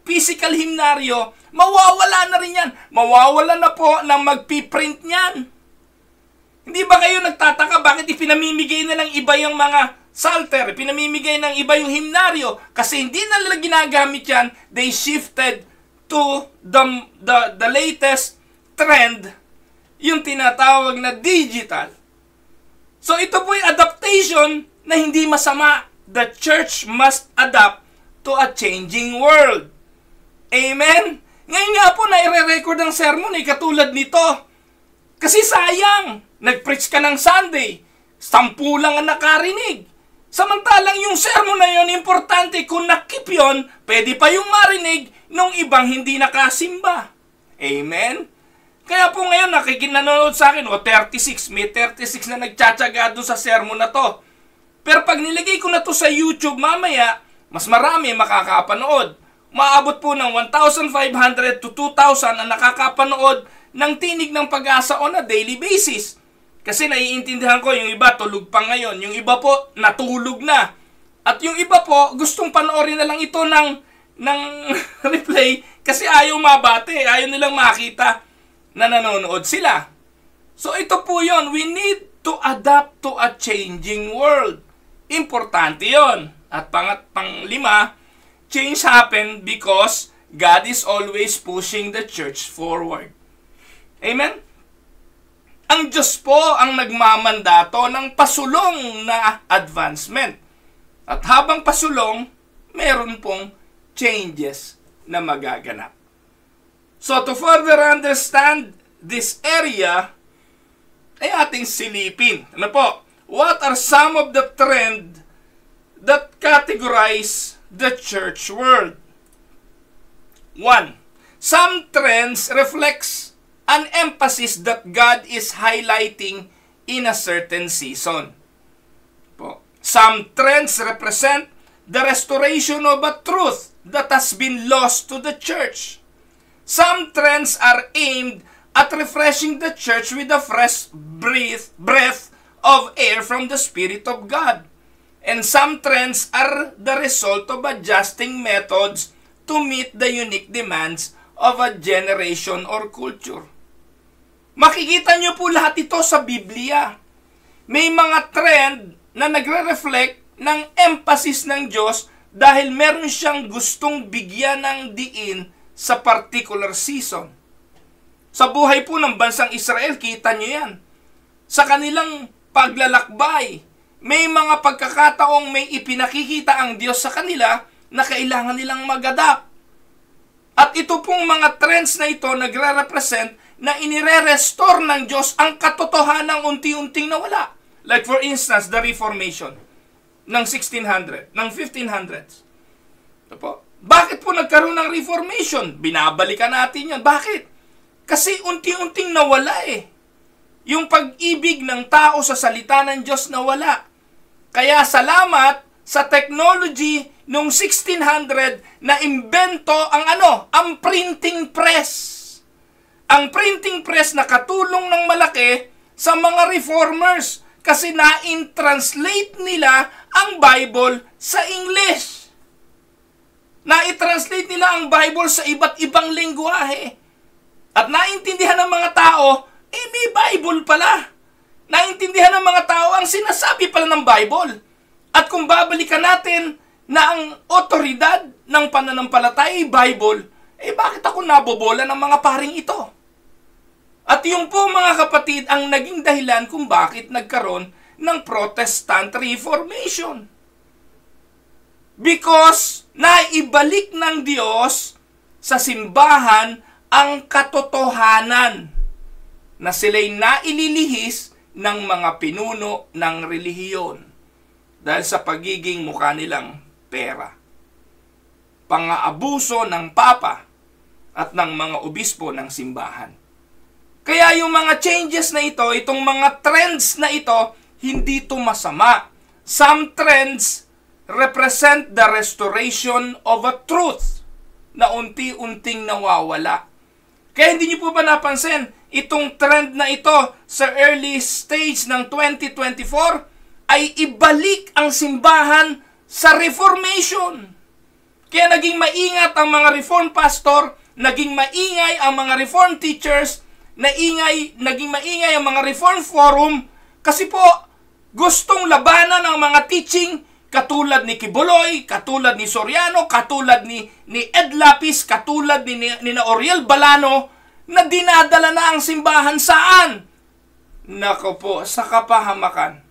physical himnaryo, mawawala na rin yan. Mawawala na po ng magpiprint niyan. Hindi ba kayo nagtataka bakit ipinamimigay na ng iba yung mga psalter, pinamimigay ng iba yung himnaryo? Kasi hindi na nila ginagamit yan. They shifted to the latest trend, yung tinatawag na digital. So ito po yung adaptation na hindi masama. The church must adapt to a changing world. Amen? Ngayon nga po na i-record ang sermon katulad nito. Kasi sayang, nag-preach ka ng Sunday, 10 lang ang nakarinig. Samantalang yung sermon na yun, importante kung nakip yun, pwede pa yung marinig nung ibang hindi nakasimba. Amen? Kaya po ngayon nakikinanonood sa akin, 36, may 36 na nagtsatsaga doon sa sermon na to. Pero pag nilagay ko na to sa YouTube mamaya, mas marami makakapanood. Maabot po ng 1,500 to 2,000 ang nakakapanood ng Tinig ng Pag-asa on a daily basis. Kasi naiintindihan ko, yung iba tulog pa ngayon, yung iba po natulog na. At yung iba po gustong panoorin na lang ito ng replay kasi ayaw mabate, ayaw nilang makita na nanonood sila. So ito po yon, we need to adapt to a changing world. Importante yon. At panglima, change happen because God is always pushing the church forward. Amen? Ang Diyos po ang nagmamandato ng pasulong na advancement. At habang pasulong, meron pong changes na magaganap. So to further understand this area, ay ating silipin. Ano po? What are some of the trend that categorize the church world? 1. Some trends reflects an emphasis that God is highlighting in a certain season. Some trends represent the restoration of a truth that has been lost to the church. Some trends are aimed at refreshing the church with a fresh breath of air from the Spirit of God. And some trends are the result of adjusting methods to meet the unique demands of a generation or culture. Makikita niyo po lahat ito sa Biblia. May mga trend na nagre-reflect ng emphasis ng Diyos dahil meron siyang gustong bigyan ng diin sa particular season. Sa buhay po ng bansang Israel, kita niyo yan. Sa kanilang paglalakbay, may mga pagkakataong may ipinakikita ang Diyos sa kanila na kailangan nilang mag-adapt. At ito pong mga trends na ito nagre-represent na inire-restore ng Diyos ang katotohanan unti-unting nawala. Like for instance, the Reformation ng 1600, ng 1500s. Ito po. Bakit po nagkaroon ng Reformation? Binabalikan natin yan. Bakit? Kasi unti-unting nawala eh. Yung pag-ibig ng tao sa salita ng Diyos nawala. Kaya salamat sa technology noong 1600 na imbento ang printing press. Ang printing press na katulong ng malaki sa mga reformers kasi na-translate nila ang Bible sa English. Na-translate nila ang Bible sa iba't ibang lengguwahe. At naintindihan ng mga tao, may Bible pala. Naintindihan ng mga tao ang sinasabi pala ng Bible. At kung babalikan natin na ang otoridad ng pananampalataya ay Bible, bakit ako nabobola ng mga paring ito? At yung po mga kapatid ang naging dahilan kung bakit nagkaroon ng Protestant Reformation. Because naibalik ng Diyos sa simbahan ang katotohanan na sila'y naililihis ng mga pinuno ng relihiyon dahil sa pagiging mukha nilang pera. Pang-aabuso ng papa at ng mga obispo ng simbahan. Kaya yung mga changes na ito, itong mga trends na ito, hindi ito masama. Some trends represent the restoration of a truth na unti-unting nawawala. Kaya hindi niyo po ba napansin, itong trend na ito sa early stage ng 2024 ay ibalik ang simbahan sa Reformation. Kaya naging maingat ang mga Reformed pastor, naging maingay ang mga Reformed teachers, naging maingay ang mga Reform Forum kasi po gustong labanan ang mga teaching katulad ni Kibuloy, katulad ni Soriano, katulad ni Ed Lapis, katulad ni Oriel Balano na dinadala na ang simbahan saan? Nako po, sa kapahamakan.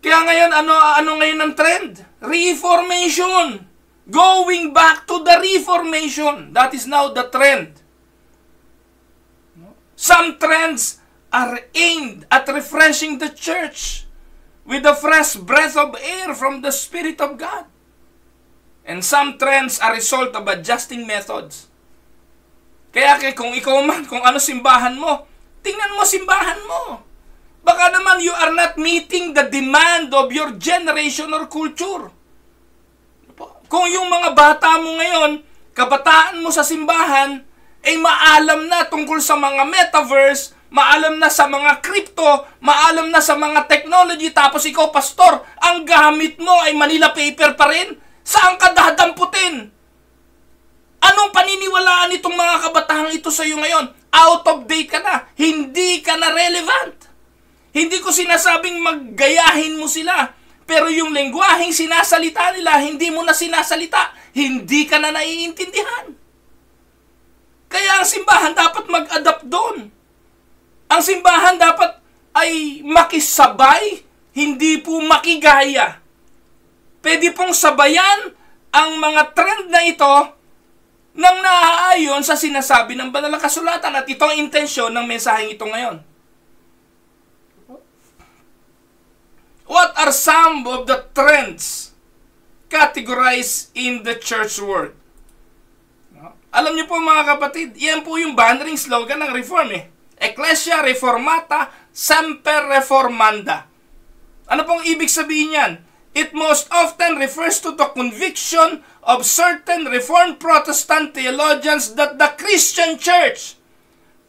Kaya ngayon, ano ngayon ang trend? Reformation. Going back to the Reformation. That is now the trend. Some trends are aimed at refreshing the church with a fresh breath of air from the Spirit of God. And some trends are result of adjusting methods. Kaya kung ikaw man, kung ano simbahan mo, tingnan mo simbahan mo. Baka naman you are not meeting the demand of your generation or culture. Kung yung mga bata mo ngayon, kabataan mo sa simbahan, ay maalam na tungkol sa mga metaverse, maalam na sa mga crypto, maalam na sa mga technology, tapos ikaw, pastor, ang gamit mo ay Manila paper pa rin? Saan ka dadamputin? Anong paniniwalaan itong mga kabatahang ito sa iyo ngayon? Out of date ka na. Hindi ka na relevant. Hindi ko sinasabing maggayahin mo sila. pero yung lengguaheng sinasalita nila, hindi mo na sinasalita. Hindi ka na naiintindihan. Kaya ang simbahan dapat mag-adapt doon. Ang simbahan dapat ay makisabay, hindi po makigaya. Pwede pong sabayan ang mga trend na ito nang naaayon sa sinasabi ng banal na kasulatan, at ito ang intensyon ng mensaheng ito ngayon. What are some of the trends categorized in the church world? Alam niyo po mga kapatid, yan po yung bannering slogan ng Reform Ecclesia Reformata Semper Reformanda. Ano pong ibig sabihin yan? It most often refers to the conviction of certain Reformed Protestant theologians that the Christian Church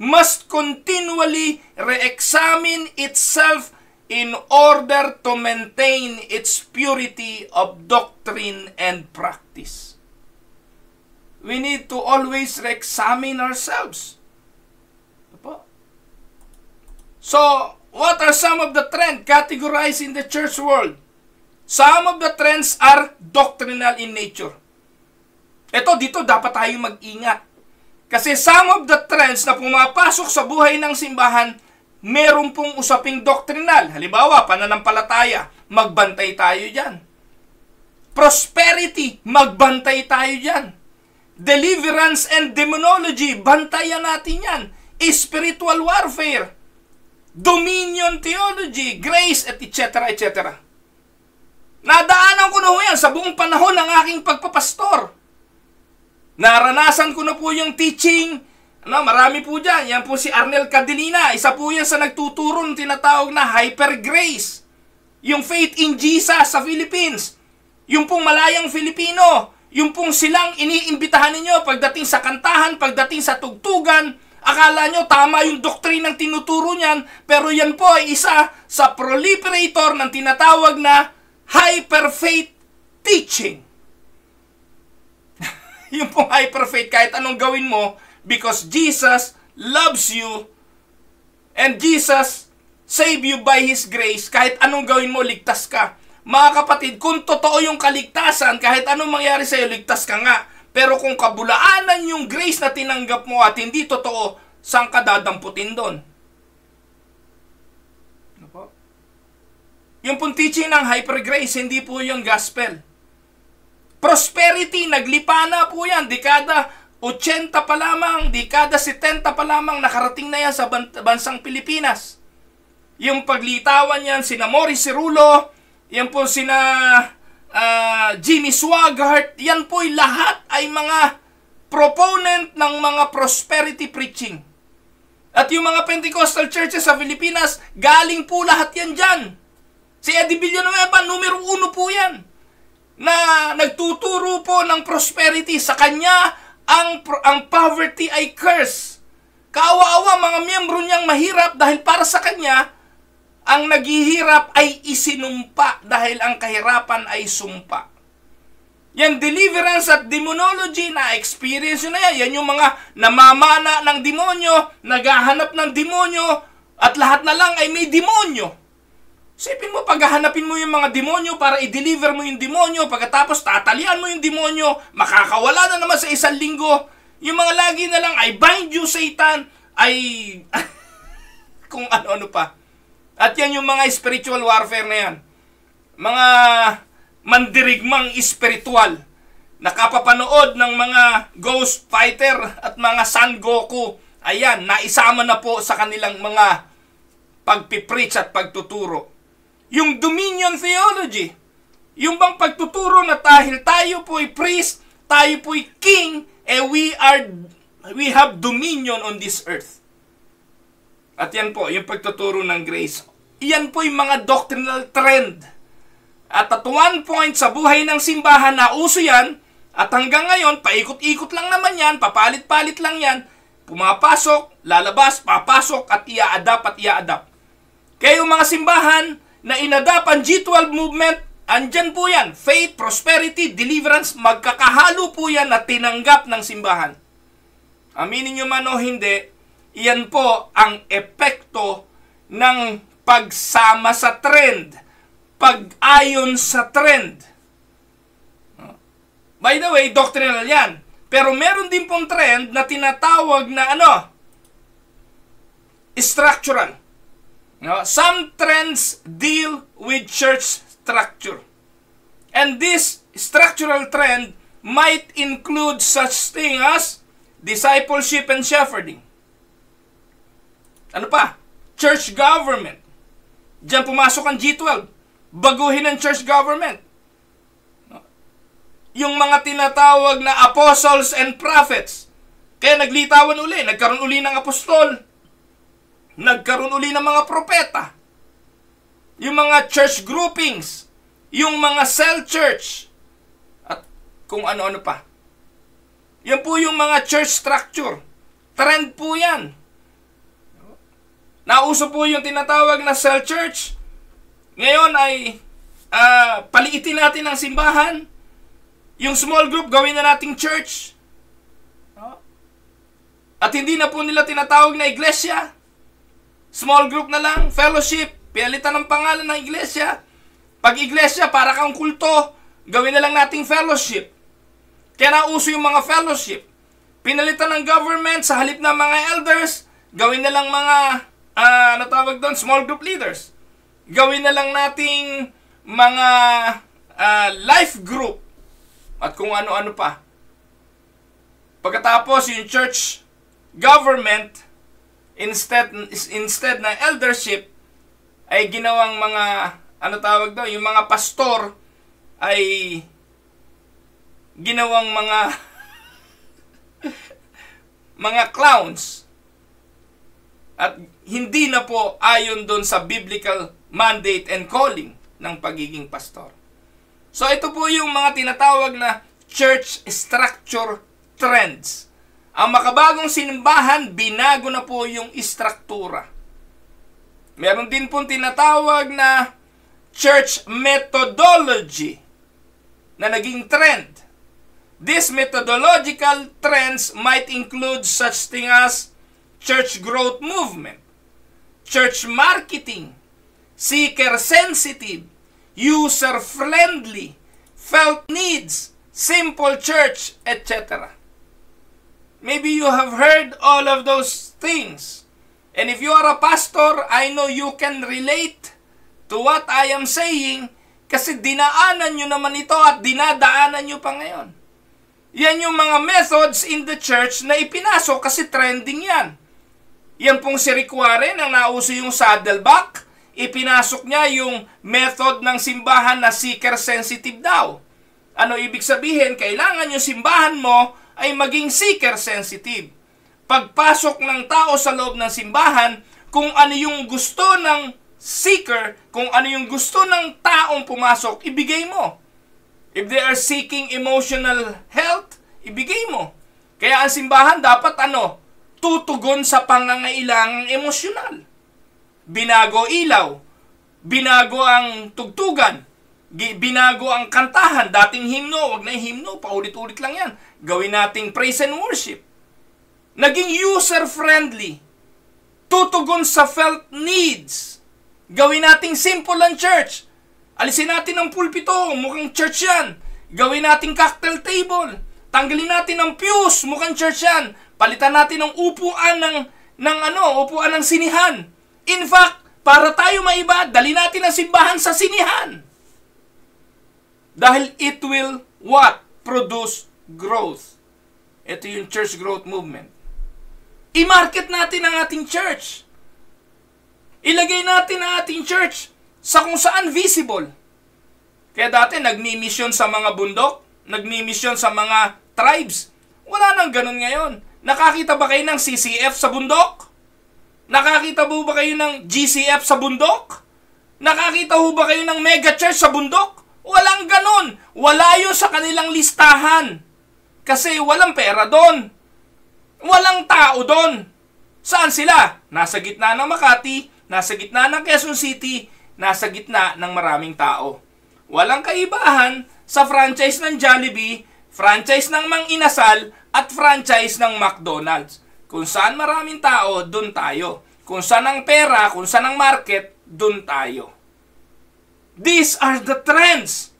must continually re-examine itself in order to maintain its purity of doctrine and practice. We need to always re-examine ourselves. So, what are some of the trends categorized in the church world? Some of the trends are doctrinal in nature. Ito, dito dapat tayo mag-ingat. Kasi some of the trends na pumapasok sa buhay ng simbahan, meron pong usaping doctrinal. Halimbawa, pananampalataya, magbantay tayo dyan. Prosperity, magbantay tayo dyan. Deliverance and demonology, bantayan natin yan. Spiritual warfare, dominion theology, grace, etc. etc. Nadaanan ko na ho yan sa buong panahon ng aking pagpapastor. Naranasan ko na po yung teaching. Marami po dyan. Yan po si Arnel Cadelina. Isa po yan sa nagtuturo ng tinatawag na hyper grace. Yung faith in Jesus sa Philippines. Yung pong malayang Filipino. Yung pong silang iniimbitahan ninyo pagdating sa kantahan, pagdating sa tugtugan. Akala nyo tama yung doktrinang tinuturo niyan. Pero yan po ay isa sa proliferator ng tinatawag na hyper-faith teaching. Yung pong hyper-faith, kahit anong gawin mo, because Jesus loves you and Jesus save you by His grace, kahit anong gawin mo, ligtas ka. Mga kapatid, kung totoo yung kaligtasan, kahit anong mangyari sa'yo, ligtas ka nga. Pero kung kabulaanan yung grace na tinanggap mo at hindi totoo, saan ka dadamputin doon? Yung pong teaching ng hyper grace, hindi po yung gospel. Prosperity, naglipa na po yan. Dekada 80 pa lamang, dekada 70 pa lamang, nakarating na yan sa bansang Pilipinas. Yung paglitawan yan, sina Morris Cirulo, yan po sina Jimmy Swaggart, yan po'y lahat ay mga proponent ng mga prosperity preaching. At yung mga Pentecostal churches sa Pilipinas, galing po lahat yan dyan. Si Eddie Villanueva, numero 1 po yan, na nagtuturo po ng prosperity. Sa kanya, ang poverty ay curse. Kaawa-awa mga miyembro niyang mahirap dahil para sa kanya, ang naghihirap ay isinumpa dahil ang kahirapan ay sumpa. Yan, deliverance at demonology, na-experience nyo na yan. Yan yung mga namamana ng demonyo, naghahanap ng demonyo, at lahat na lang ay may demonyo. Sipin mo, paghahanapin mo yung mga demonyo para i-deliver mo yung demonyo, pagkatapos tatalian mo yung demonyo, makakawala na naman sa 1 linggo. Yung mga lagi na lang, I bind you, Satan, ay kung ano-ano pa. At yan yung mga spiritual warfare na yan. Mga mandirigmang espiritual, nakapapanood ng mga Ghost Fighter at mga Son Goku. Ayan, naisama na po sa kanilang mga pagpipreach at pagtuturo. Yung dominion theology, yung bang pagtuturo na dahil tayo po'y priest, tayo po'y king, we have dominion on this earth. At yan po, yung pagtuturo ng grace. Yan po yung mga doctrinal trend. At one point sa buhay ng simbahan na uso yan, at hanggang ngayon, paikot-ikot lang naman yan, papalit-palit lang yan, pumapasok, lalabas, papasok, at ia-adapt. Kaya yung mga simbahan na inadapt ang G12 movement, andyan po yan. Faith, prosperity, deliverance, magkakahalo po yan na tinanggap ng simbahan. Aminin nyo man o hindi, iyan po ang epekto ng pagsama sa trend. pag-ayon sa trend. By the way, doctrinal yan. Pero meron din pong trend na tinatawag na structural. Some trends deal with church structure. And this structural trend might include such thing as discipleship and shepherding. Ano pa? Church government. Diyan pumasok ang G12. Baguhin ang church government. Yung mga tinatawag na apostles and prophets. Kaya naglitawan uli. Nagkaroon uli ng apostol. Nagkaroon uli ng mga propeta. Yung mga church groupings. Yung mga cell church. At kung ano-ano pa. Yan po yung mga church structure. Trend po yan. Nauso po yung tinatawag na cell church. Ngayon ay paliitin natin ang simbahan. Yung small group, gawin na nating church. At hindi na po nila tinatawag na iglesia. Small group na lang, fellowship, pinalitan ng pangalan ng iglesia. Pag iglesia, para kang kulto, gawin na lang nating fellowship. Kaya nauso yung mga fellowship. Pinalitan ng government, sa halip ng mga elders, gawin na lang mga, natawag doon, small group leaders. Gawin na lang nating mga life group. At kung ano-ano pa. Pagkatapos, yung church government, instead ng eldership, ay ginawang mga, yung mga pastor, ay ginawang mga mga clowns. At hindi na po ayon doon sa biblical mandate and calling ng pagiging pastor. So ito po yung mga tinatawag na church structure trends. Ang makabagong simbahan, binago na po yung istruktura. Meron din pong tinatawag na church methodology na naging trend. These methodological trends might include such thing as church growth movement, church marketing, seeker-sensitive, user-friendly, felt needs, simple church, etc. Maybe you have heard all of those things. And if you are a pastor, I know you can relate to what I am saying kasi dinaanan nyo naman ito at dinadaanan nyo pa ngayon. Yan yung mga methods in the church na ipinasok kasi trending yan. Yan pong si Rick Warren, ang nauso yung saddleback, ipinasok niya yung method ng simbahan na seeker-sensitive daw. Ano ibig sabihin? Kailangan yung simbahan mo ay maging seeker-sensitive. Pagpasok ng tao sa loob ng simbahan, kung ano yung gusto ng seeker, kung ano yung gusto ng taong pumasok, ibigay mo. If they are seeking emotional health, ibigay mo. Kaya ang simbahan dapat tutugon sa pangangailangang emosyonal. Binago ilaw, binago ang tugtugan, binago ang kantahan, dating himno, wag na yung himno, paulit-ulit lang yan. Gawin nating praise and worship. Naging user-friendly, tutugon sa felt needs. Gawin nating simple ang church. Alisin natin ang pulpito, mukhang church yan. Gawin nating cocktail table. Tanggalin natin ang pews, mukhang church yan. Palitan natin ang upuan upuan ng sinihan. In fact, para tayo maiba, dali natin ang simbahan sa sinihan. Dahil it will what? Produce growth. Ito yung church growth movement. I-market natin ang ating church. Ilagay natin ang ating church sa kung saan visible. Kaya dati nagmi-mission sa mga bundok, nagmi-mission sa mga tribes. Wala nang ganun ngayon. Nakakita ba kayo ng CCF sa bundok? Nakakita ba kayo ng GCF sa bundok? Nakakita ba kayo ng mega church sa bundok? Walang ganun. Wala yun sa kanilang listahan. Kasi walang pera doon. Walang tao doon. Saan sila? Nasa gitna ng Makati, nasa gitna ng Quezon City, nasa gitna ng maraming tao. Walang kaibahan sa franchise ng Jollibee, franchise ng Mang Inasal, at franchise ng McDonald's. Kung saan maraming tao, dun tayo. Kung saan ang pera, kung saan ang market, dun tayo. These are the trends.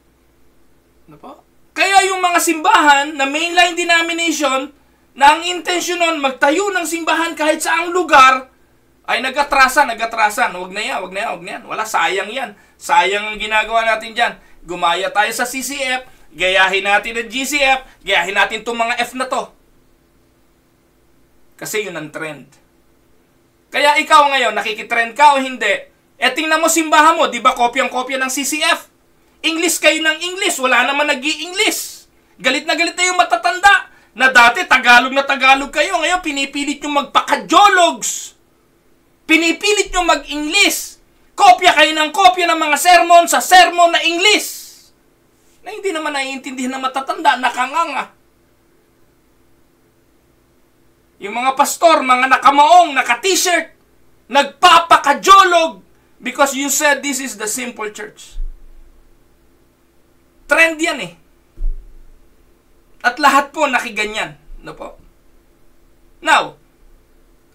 Ano po? Kaya yung mga simbahan na mainline denomination na ang intensyon nun magtayo ng simbahan kahit saang lugar ay nag-atrasan. Huwag na yan. Wala, sayang yan. Sayang ang ginagawa natin dyan. Gumaya tayo sa CCF, gayahin natin ang GCF, gayahin natin itong mga F na to. Kasi yun ang trend. Kaya ikaw ngayon, nakikitrend ka o hindi, tingnan mo simbahan mo, di ba kopyang-kopya ng CCF? English kayo ng English, wala naman nag-i-English. Galit na yung matatanda, na dati Tagalog na Tagalog kayo, ngayon pinipilit nyo magpaka-jologs. Pinipilit nyo mag-English. Kopya kayo ng kopya ng mga sermon sa sermon na English. Na hindi naman naiintindihan ng matatanda, nakanganga. Yung mga pastor, mga nakamaong, naka-t-shirt, nagpapaka-jolog because you said this is the simple church. Trend yan eh. At lahat po nakiganyan. No po? Now,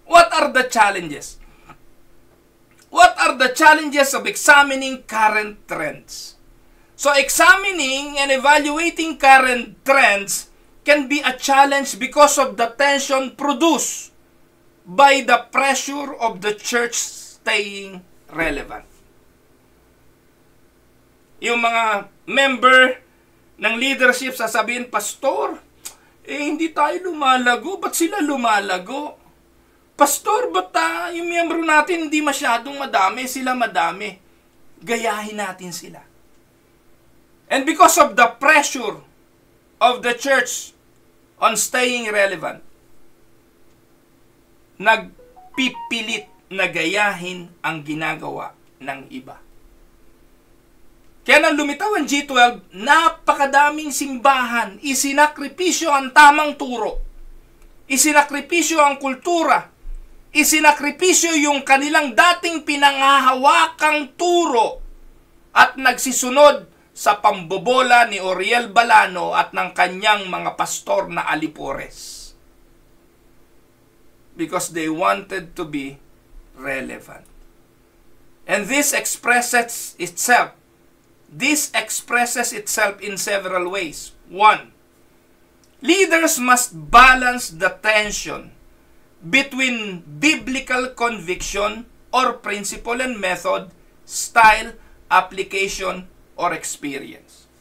what are the challenges? What are the challenges of examining current trends? So, examining and evaluating current trends can be a challenge because of the tension produced by the pressure of the church staying relevant. Yung mga member ng leadership sasabihin, Pastor, hindi tayo lumalago. Ba't sila lumalago? Pastor, ba't yung miyembro natin hindi masyadong madami? Sila madami. Gayahin natin sila. And because of the pressure of the church on staying relevant, nagpipilit na gayahin ang ginagawa ng iba. Kaya nang lumitaw ang G12, napakadaming simbahan, isinakripisyo ang tamang turo, isinakripisyo ang kultura, isinakripisyo yung kanilang dating pinangahawakang turo at nagsisunod sa pambobola ni Oriel Balano at ng kanyang mga pastor na alipores. Because they wanted to be relevant. And this expresses itself in several ways. 1. Leaders must balance the tension between biblical conviction or principle and method, style, application, or experience.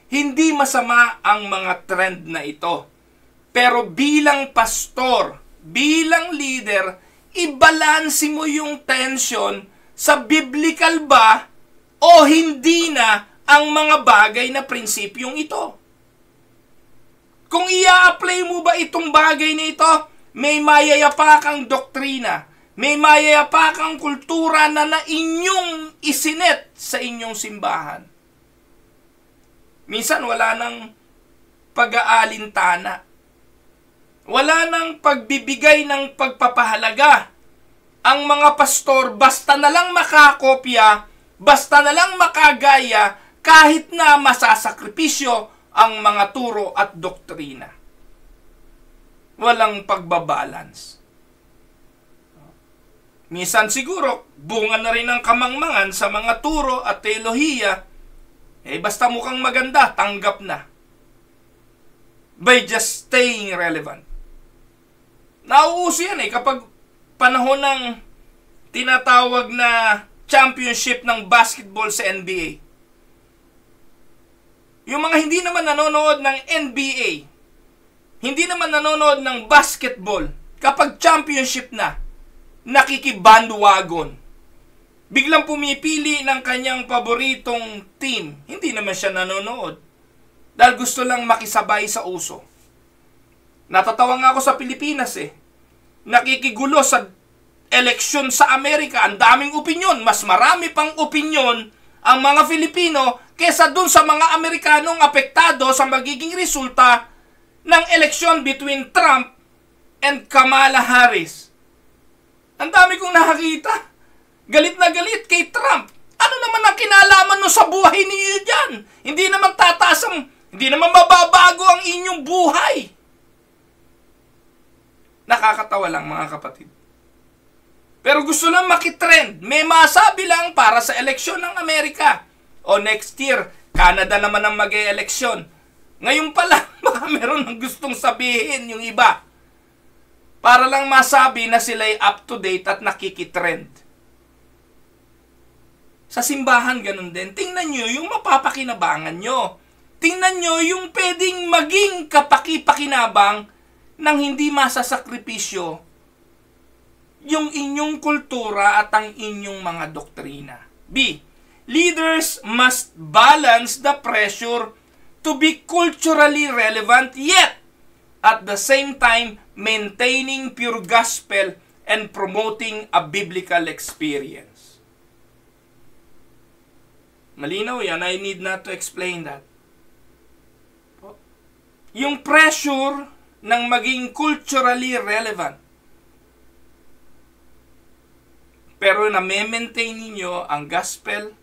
Hindi masama ang mga trend na ito. Pero bilang pastor, bilang leader, ibalansi mo yung tension sa biblical ba o hindi na ang mga bagay na prinsipyong ito. Kung ia-apply mo ba itong bagay na ito, may mayayapakang doktrina, may mayayapakang kultura na inyong isinet sa inyong simbahan. Minsan wala nang pag-aalintana. Wala nang pagbibigay ng pagpapahalaga. Ang mga pastor basta na lang makakopya, basta na lang makagaya, kahit na masasakripisyo ang mga turo at doktrina. Walang pagbabalance. Minsan siguro, bunga na rin ang kamangmangan sa mga turo at teolohiya, basta mukhang maganda, tanggap na. By just staying relevant. Nauuso yan kapag panahon ng tinatawag na championship ng basketball sa NBA. Yung mga hindi naman nanonood ng NBA, hindi naman nanonood ng basketball, kapag championship na, nakikibandwagon. Biglang pumipili ng kanyang paboritong team. Hindi naman siya nanonood. Dahil gusto lang makisabay sa uso. Natatawa nga ako sa Pilipinas Nakikigulo sa eleksyon sa Amerika. Ang daming opinyon. Mas marami pang opinyon ang mga Filipino kesa dun sa mga Amerikanong apektado sa magiging resulta ng eleksyon between Trump and Kamala Harris. Ang dami kong nakakita. Galit na galit kay Trump. Ano naman ang kinalaman no sa buhay niyo dyan? Hindi naman hindi naman mababago ang inyong buhay. Nakakatawa lang mga kapatid. Pero gusto lang makitrend. May masabi lang para sa eleksyon ng Amerika. O next year, Canada naman ang mag-e-eleksyon. Ngayon pa lang, baka meron ng gustong sabihin yung iba. Para lang masabi na sila'y up to date at nakikitrend. Sa simbahan, ganun din. Tingnan nyo yung mapapakinabangan nyo. Tingnan nyo yung pwedeng maging kapaki-pakinabang nang hindi masasakripisyo yung inyong kultura at ang inyong mga doktrina. B. Leaders must balance the pressure to be culturally relevant yet at the same time maintaining pure gospel and promoting a biblical experience. Malinaw yan. I need not to explain that. Yung pressure ng maging culturally relevant. Pero na-maintain ninyo ang gospel.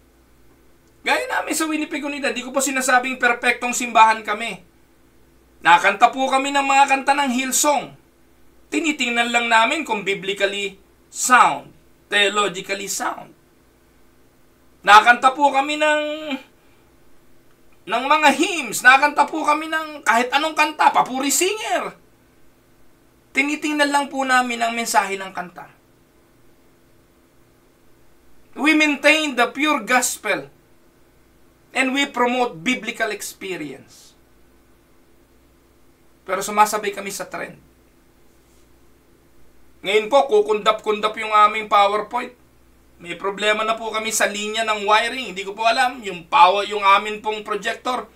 Gaya namin sa Winnipeg Unida, di ko po sinasabing perpektong simbahan kami. Nakanta po kami ng mga kanta ng Hillsong. Tinitingnan lang namin kung biblically sound, theologically sound. Nakanta po kami ng mga hymns, nakanta po kami ng kahit anong kanta, papuri singer. Tinitingnan lang po namin ang mensahe ng kanta. We maintain the pure gospel and we promote biblical experience. Pero sumasabay kami sa trend. Ngayon po, kukundap-kundap yung aming PowerPoint. May problema na po kami sa linya ng wiring. Hindi ko po alam. Yung power, yung amin pong projector,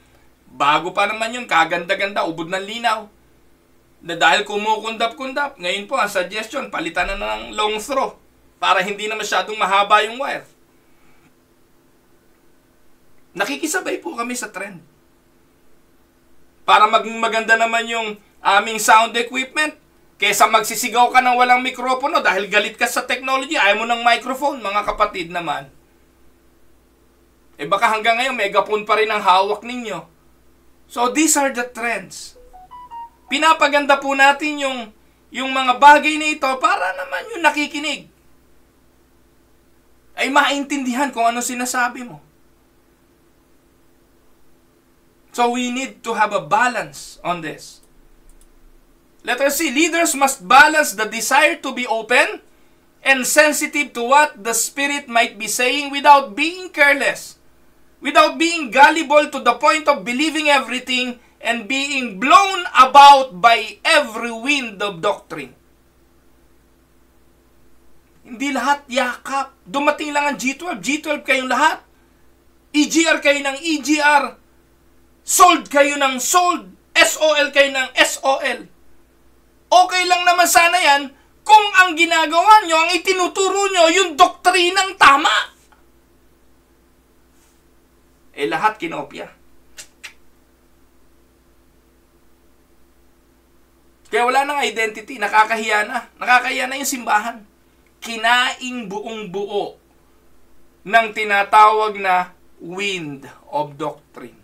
bago pa naman yun, kaganda-ganda, ubod ng linaw. Na dahil kumukundap-kundap, ngayon po, ang suggestion, palitan na ng long throw para hindi na masyadong mahaba yung wire. Nakikisabay po kami sa trend. Para maging maganda naman yung aming sound equipment, kesa magsisigaw ka ng walang mikropono dahil galit ka sa technology, ayaw mo ng microphone, mga kapatid naman. Baka hanggang ngayon, megaphone pa rin ang hawak ninyo. So, these are the trends. Pinapaganda po natin yung mga bagay na ito para naman yung nakikinig ay maintindihan kung ano sinasabi mo. So, we need to have a balance on this. Letter C, leaders must balance the desire to be open and sensitive to what the Spirit might be saying without being careless, without being gullible to the point of believing everything and being blown about by every wind of doctrine. Hindi lahat yakap. Dumating lang ang G12. G12 kayong lahat. EGR kayo ng EGR. Sold kayo ng sold. SOL kayo ng SOL. Okay lang naman sana yan kung ang ginagawa nyo, ang itinuturo nyo, yung doktrinang tama. Lahat kinopya. Kaya wala nang identity. Nakakahiya na. Nakakahiya na yung simbahan. Kinaing buong buo ng tinatawag na wind of doctrine.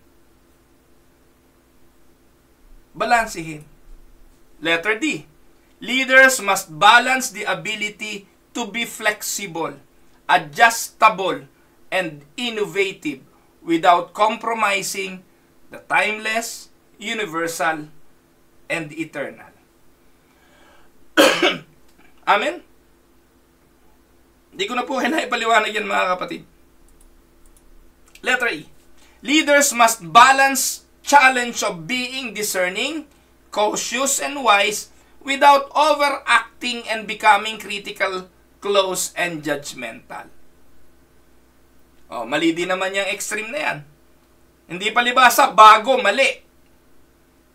Balansihin. Letter D. Leaders must balance the ability to be flexible, adjustable, and innovative without compromising the timeless, universal, and eternal. Amen? Hindi ko na po kailangan ipaliwanag yan, mga kapatid. Letter E. Leaders must balance challenge of being discerning, cautious, and wise without overacting and becoming critical, close, and judgmental. Mali din naman yung extreme na yan. Hindi palibasa, bago, mali.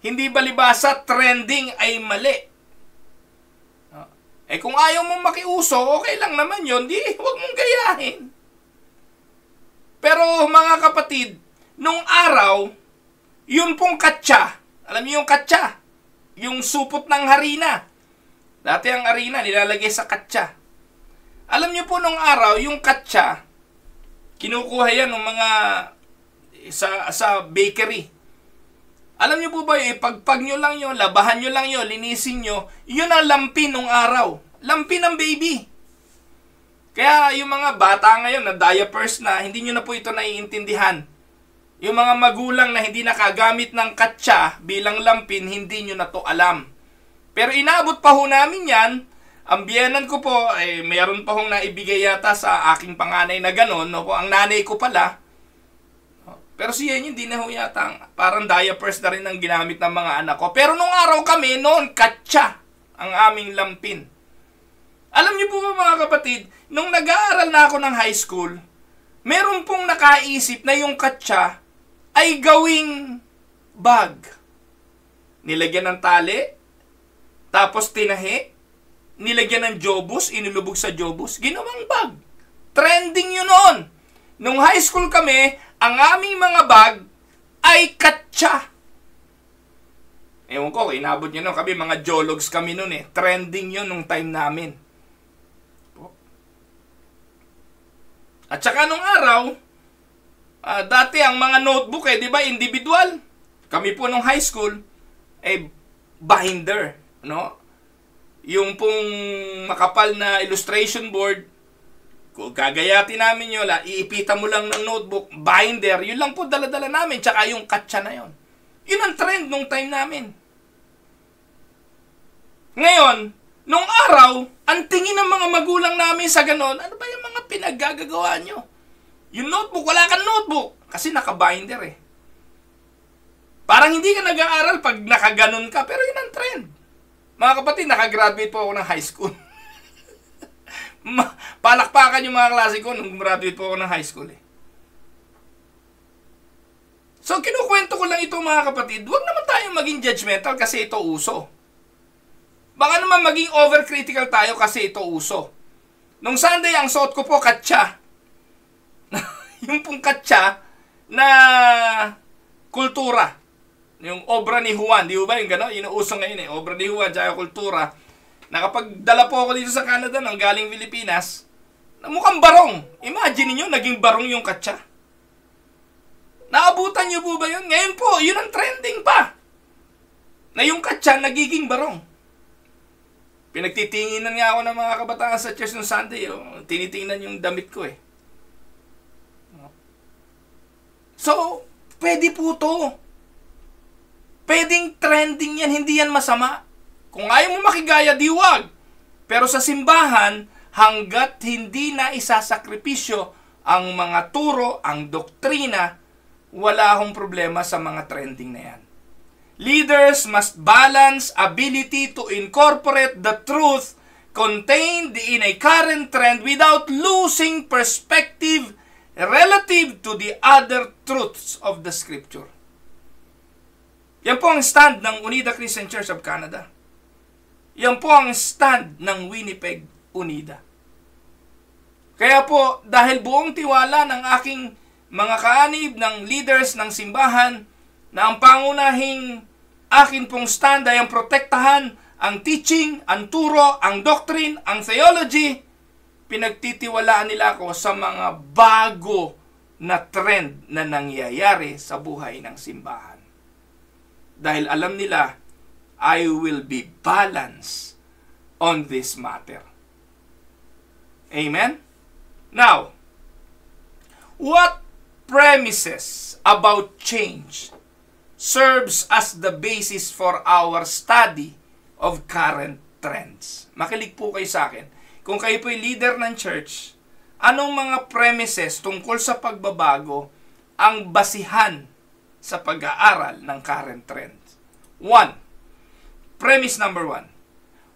Hindi palibasa, trending ay mali. Kung ayaw mong makiuso, okay lang naman yun. Huwag mong gayahin. Pero mga kapatid, nung araw, yun pong katsa. Alam niyo yung katsa? Yung supot ng harina. Dati ang harina, nilalagay sa katsa. Alam niyo po nung araw, yung katsa, kinukuha yan ng mga sa bakery. Alam niyo po ba yung ipagpag nyo lang yun, labahan nyo lang yun, linisin nyo, yun ang lampi nung araw. Lampi ng baby. Kaya yung mga bata ngayon na diapers na, hindi nyo na po ito naiintindihan. Yung mga magulang na hindi nakagamit ng katsa bilang lampin, hindi nyo na to alam. Pero inabot pa ho namin yan. Ang biyenan ko po, mayroon pa hong naibigay yata sa aking panganay na gano'n. No? Ang nanay ko pala. Pero siya hindi na ho yata. Parang diapers na rin ang ginamit ng mga anak ko. Pero nung araw kami, noon, katsa ang aming lampin. Alam niyo po ba mga kapatid, nung nag-aaral na ako ng high school, meron pong nakaisip na yung katsa ay gawing bag. Nilagyan ng tali, tapos tinahi, nilagyan ng jobus, inilubog sa jobus, ginawang bag. Trending yun noon. Nung high school kami, ang aming mga bag ay katsa. Ewan ko, inabot nyo nun. Kami, mga jologs kami nun eh. Trending yun nung time namin. At saka nung araw, dati ang mga notebook di ba, individual. Kami po nung high school, binder, no? Yung pong makapal na illustration board, kung gagayatin namin yun, iipitan mo lang ng notebook, binder, yun lang po dala-dala namin, tsaka yung katsa na yun. Yun ang trend nung time namin. Ngayon, nung araw, ang tingin ng mga magulang namin sa ganon, ano ba yung mga pinaggagawa nyo? Yung notebook, wala kang notebook, kasi naka-binder eh. Parang hindi ka nag-aaral pag nakaganon ka, pero yun ang trend. Mga kapatid, nakagraduate po ako ng high school. Palakpakan yung mga klase ko nung graduate po ako ng high school eh. So, kinukwento ko lang ito mga kapatid, huwag naman tayong maging judgmental kasi ito uso. Baka naman maging overcritical tayo kasi ito uso. Nung Sunday, ang suot ko po katsa. Yung pong katsa na kultura. Yung obra ni Juan, di ba yung gano'n? Yung uso ngayon eh, obra ni Juan, tsaka kultura. Nakapagdala po ako dito sa Canada nang galing Pilipinas, na mukhang barong. Imagine niyo naging barong yung katsa. Naabutan niyo po ba yun? Ngayon po, yun ang trending pa. Na yung katsa nagiging barong. Pinagtitinginan nga ako ng mga kabataan sa church ng Sunday. Tinitingnan yung damit ko eh. So, pwede po to. Pwedeng trending yan, hindi yan masama. Kung ayaw mo makigaya, diwag. Pero sa simbahan, hanggat hindi na isasakripisyo ang mga turo, ang doktrina, wala akong problema sa mga trending na yan. Leaders must balance ability to incorporate the truth contained in a current trend without losing perspective relative to the other truths of the Scripture. Yan po ang stand ng Unida Christian Church of Canada. Yan po ang stand ng Winnipeg Unida. Kaya po, dahil buong tiwala ng aking mga kaanib ng leaders ng simbahan na ang pangunahing akin pong stand ay ang protektahan ang teaching, ang turo, ang doctrine, ang theology, pinagtitiwalaan nila ako sa mga bago na trend na nangyayari sa buhay ng simbahan. Dahil alam nila, I will be balanced on this matter. Amen? Now, what premises about change serves as the basis for our study of current trends? Makinig po kayo sa akin. Kung kayo po'y leader ng church, anong mga premises tungkol sa pagbabago ang basihan sa pag-aaral ng current trends? 1. Premise number 1.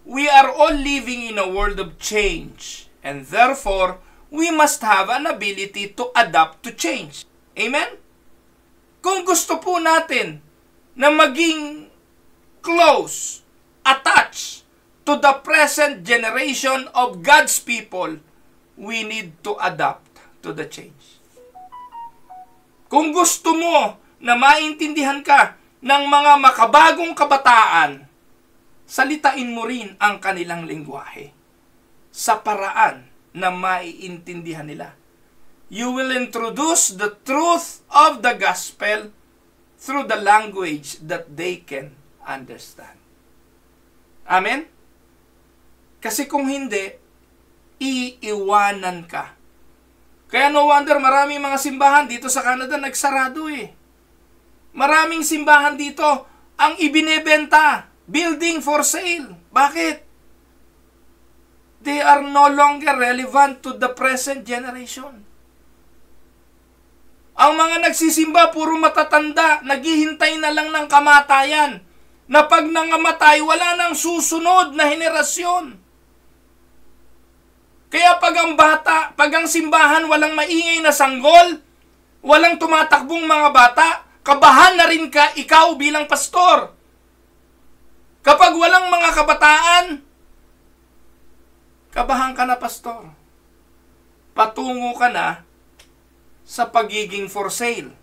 We are all living in a world of change, and therefore, we must have an ability to adapt to change. Amen? Kung gusto po natin na maging close, attached to the present generation of God's people, we need to adapt to the change. Kung gusto mo na maintindihan ka ng mga makabagong kabataan, salitain mo rin ang kanilang lengguwahe sa paraan na maiintindihan nila. You will introduce the truth of the gospel through the language that they can understand. Amen? Kasi kung hindi, iiwanan ka. Kaya no wonder maraming mga simbahan dito sa Canada nagsarado eh. Maraming simbahan dito ang ibinebenta, building for sale. Bakit? They are no longer relevant to the present generation. Ang mga nagsisimba, puro matatanda, naghihintay na lang ng kamatayan, na pag nangamatay, wala nang susunod na henerasyon. Kaya pag ang bata, pag ang simbahan walang maingay na sanggol, walang tumatakbong mga bata, kabahan na rin ka ikaw bilang pastor. Kapag walang mga kabataan, kabahan ka na pastor. Patungo ka na sa pagiging for sale.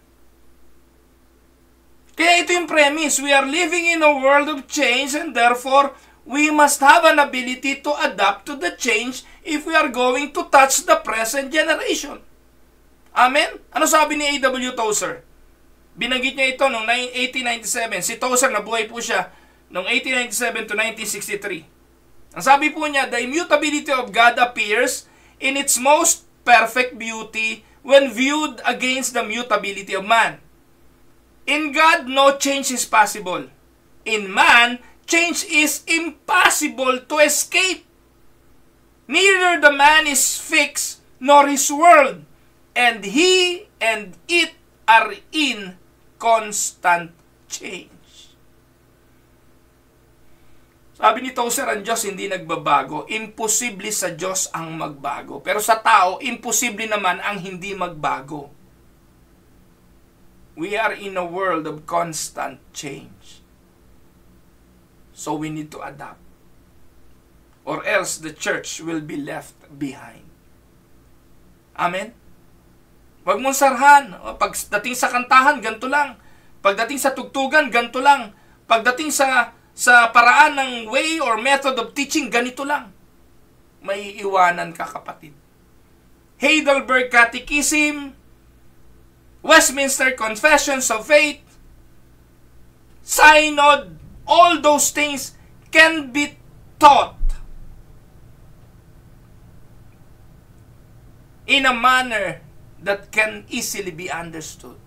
Kaya ito yung premise. We are living in a world of change and therefore, we must have an ability to adapt to the change if we are going to touch the present generation. Amen? Ano sabi ni A.W. Tozer? Binanggit niya ito noong 1897. Si Tozer, nabuhay po siya noong 1897 to 1963. Ang sabi po niya, the immutability of God appears in its most perfect beauty when viewed against the mutability of man. In God, no change is possible. In man, change is impossible to escape. Neither the man is fixed, nor his world, and he and it are in constant change. Sabi ni Tozer, ang Diyos hindi nagbabago. Imposible sa Diyos ang magbago. Pero sa tao, imposible naman ang hindi magbago. We are in a world of constant change. So we need to adapt. Or else the church will be left behind. Amen? Huwag mong sarhan. Pagdating sa kantahan, ganito lang. Pagdating sa tugtugan, ganito lang. Pagdating sa paraan ng way or method of teaching, ganito lang. May iwanan ka, kapatid. Heidelberg Catechism, Westminster Confessions of Faith, Synod, all those things can be taught in a manner that can easily be understood.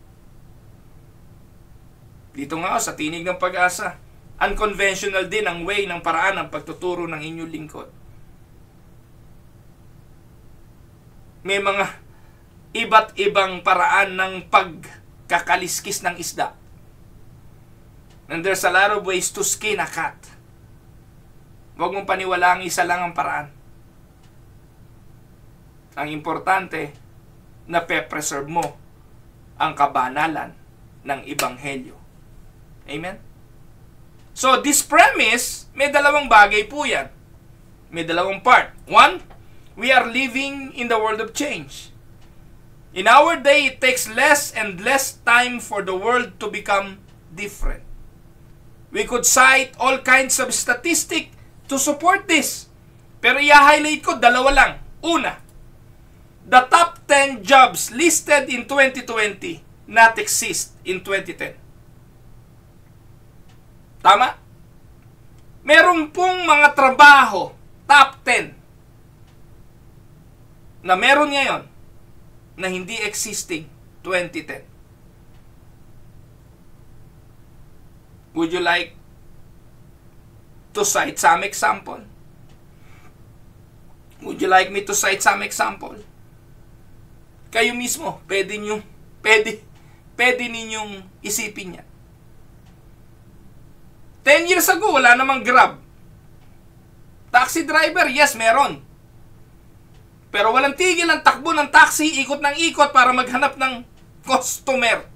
Dito nga sa Tinig ng Pag-asa, unconventional din ang way ng paraan ng pagtuturo ng inyong lingkod. May mga iba't ibang paraan ng pagkakaliskis ng isda. And there's a lot of ways to skin a cat. Huwag mong paniwalaan isa lang ang paraan. Ang importante, na pe-preserve mo ang kabanalan ng Ebanghelyo. Amen? So, this premise, may dalawang bagay po yan. May dalawang part. One, we are living in the world of change. In our day, it takes less and less time for the world to become different. We could cite all kinds of statistics to support this. Pero i-highlight ko, dalawa lang. Una, the top 10 jobs listed in 2020 not exist in 2010. Tama? Meron pong mga trabaho, top 10, na meron ngayon na hindi existing 2010. Would you like to cite some example? Would you like me to cite some example? Kayo mismo, pwede ninyong isipin yan. 10 years ago, wala namang Grab. Taxi driver, yes, meron. Pero walang tigil ang takbo ng taxi, ikot ng ikot para maghanap ng customer.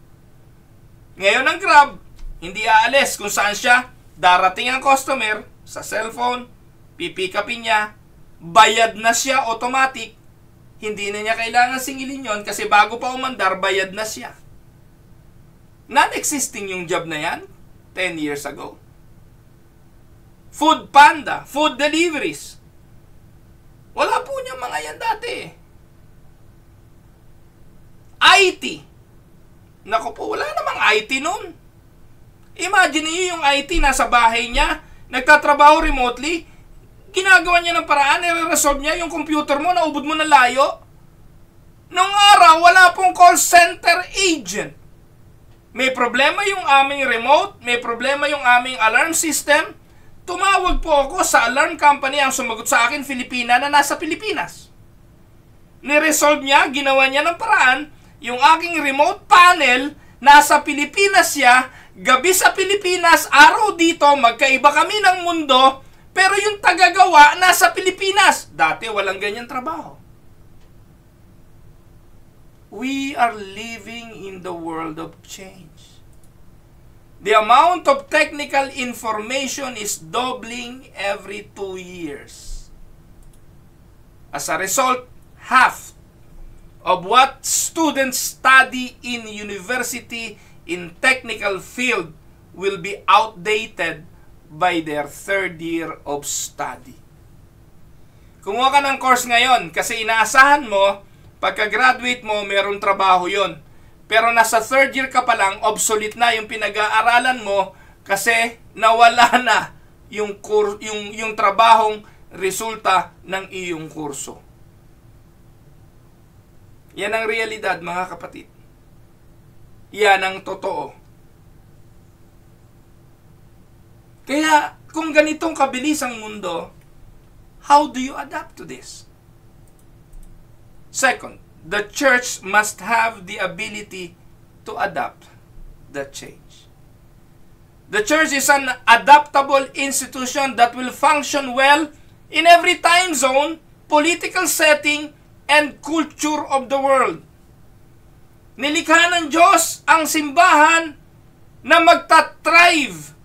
Ngayon ang Grab, hindi aalis kung saan siya. Darating ang customer sa cellphone, pipick upin niya, bayad na siya automatic. Hindi na niya kailangan singilin yon kasi bago pa umandar, bayad na siya. Non-existing yung job na yan 10 years ago. Food Panda, food deliveries. Wala po niya mga yan dati. IT. Naku po, wala namang IT noon. Imagine niyo yung IT nasa bahay niya, nagtatrabaho remotely, ginagawa niya ng paraan, i-resolve niya yung computer mo, naubod mo na layo. Noong araw, wala pong call center agent. May problema yung aming remote, may problema yung aming alarm system. Tumawag po ako sa alarm company, ang sumagot sa akin, Filipina na nasa Pilipinas. Ni-resolve niya, ginawa niya ng paraan, yung aking remote panel, nasa Pilipinas siya, gabi sa Pilipinas, araw dito, magkaiba kami ng mundo, pero yung tagagawa nasa Pilipinas. Dati walang ganyan trabaho. We are living in the world of change. The amount of technical information is doubling every 2 years. As a result, half of what students study in university in technical field will be outdated by their 3rd year of study. Kumuha ka ng course ngayon kasi inaasahan mo, pagka-graduate mo, merong trabaho yon. Pero nasa 3rd year ka pa lang, obsolete na yung pinag-aaralan mo kasi nawala na yung trabahong resulta ng iyong kurso. Yan ang realidad, mga kapatid. Yan ang totoo. Kaya, kung ganitong kabilis ang mundo, how do you adapt to this? Second, the church must have the ability to adapt the change. The church is an adaptable institution that will function well in every time zone, political setting, and culture of the world. Nilikha ng Diyos ang simbahan na magta-thrive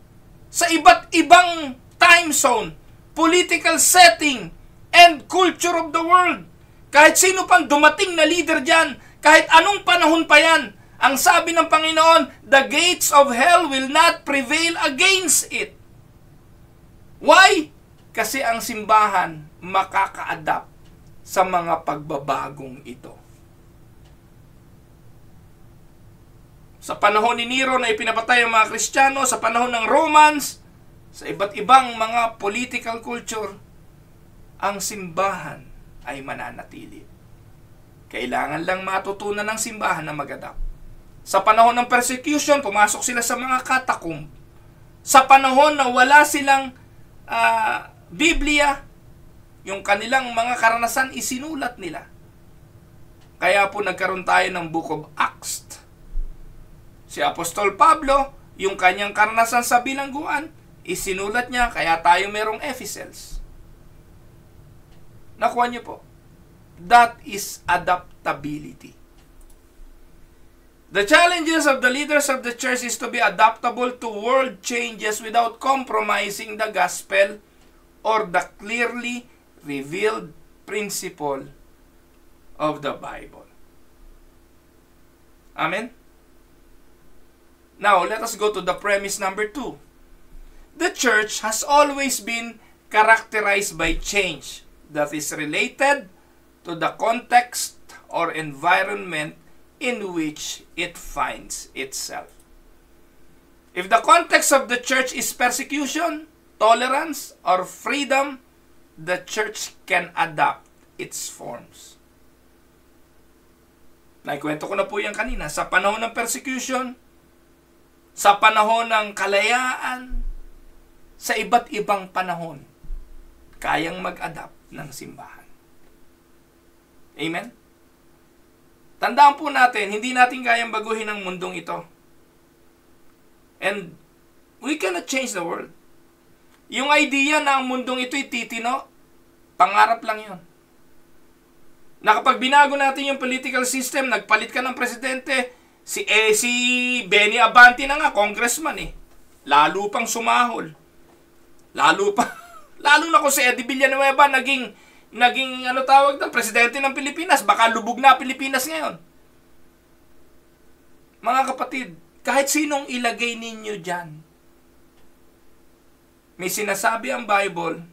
sa iba't ibang time zone, political setting, and culture of the world. Kahit sino pang dumating na leader dyan, kahit anong panahon pa yan, ang sabi ng Panginoon, the gates of hell will not prevail against it. Why? Kasi ang simbahan makaka-adapt sa mga pagbabagong ito. Sa panahon ni Nero na ipinapatay ang mga Kristiyano, sa panahon ng Romans, sa iba't ibang mga political culture, ang simbahan ay mananatili. Kailangan lang matutunan ng simbahan na mag-adapt. Sa panahon ng persecution, pumasok sila sa mga katakumb. Sa panahon na wala silang Biblia, yung kanilang mga karanasan isinulat nila. Kaya po nagkaroon tayo ng Book of Acts. Si Apostol Pablo, yung kanyang karanasan sa bilangguan, isinulat niya, kaya tayo merong epistles. Nakuha niyo po. That is adaptability. The challenges of the leaders of the church is to be adaptable to world changes without compromising the gospel or the clearly revealed principle of the Bible. Amen? Now, let us go to the premise number 2. The church has always been characterized by change that is related to the context or environment in which it finds itself. If the context of the church is persecution, tolerance, or freedom, the church can adapt its forms. Naikwento ko na po yan kanina. Sa panahon ng persecution, sa panahon ng kalayaan, sa iba't ibang panahon, kayang mag-adapt ng simbahan. Amen? Tandaan po natin, hindi natin kayang baguhin ang mundong ito. And we cannot change the world. Yung idea na ang mundong ito'y titino, pangarap lang yun. Na kapag binago natin yung political system, nagpalit ka ng presidente, si Benny Abante na nga, congressman eh. Lalo pang sumahol. Lalo na kung si Eddie Villanueva naging presidente ng Pilipinas, baka lubog na Pilipinas ngayon. Mga kapatid, kahit sinong ilagay ninyo dyan, may sinasabi ang Bible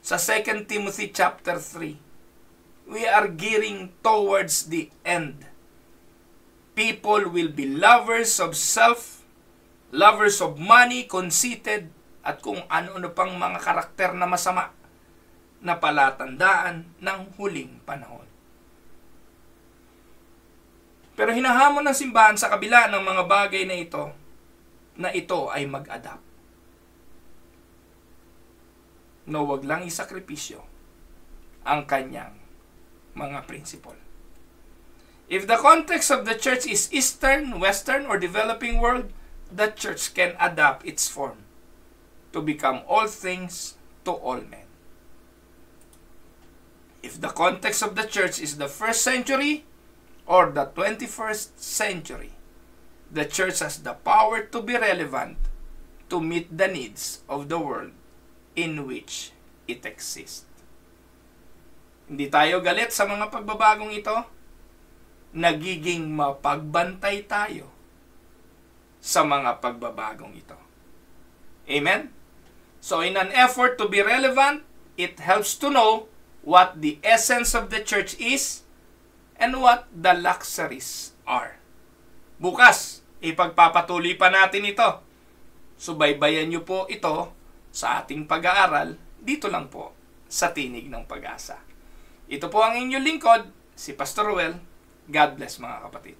sa 2 Timothy chapter 3. We are gearing towards the end. People will be lovers of self, lovers of money, conceited, at kung ano-ano pang mga karakter na masama na palatandaan ng huling panahon. Pero hinahamon ng simbahan sa kabila ng mga bagay na ito ay mag-adapt. Na wag lang isakripisyo ang kanyang mga principle. If the context of the church is Eastern, Western, or developing world, the church can adapt its form to become all things to all men. If the context of the church is the 1st century or the 21st century, the church has the power to be relevant to meet the needs of the world in which it exists. Hindi tayo galit sa mga pagbabagong ito. Nagiging mapagbantay tayo sa mga pagbabagong ito. Amen? So in an effort to be relevant, it helps to know what the essence of the church is and what the luxuries are. Bukas, ipagpapatuloy pa natin ito. Subaybayan niyo po ito sa ating pag-aaral dito lang po sa Tinig ng Pag-asa. Ito po ang inyong lingkod, si Pastor Ruel. God bless mga kapatid.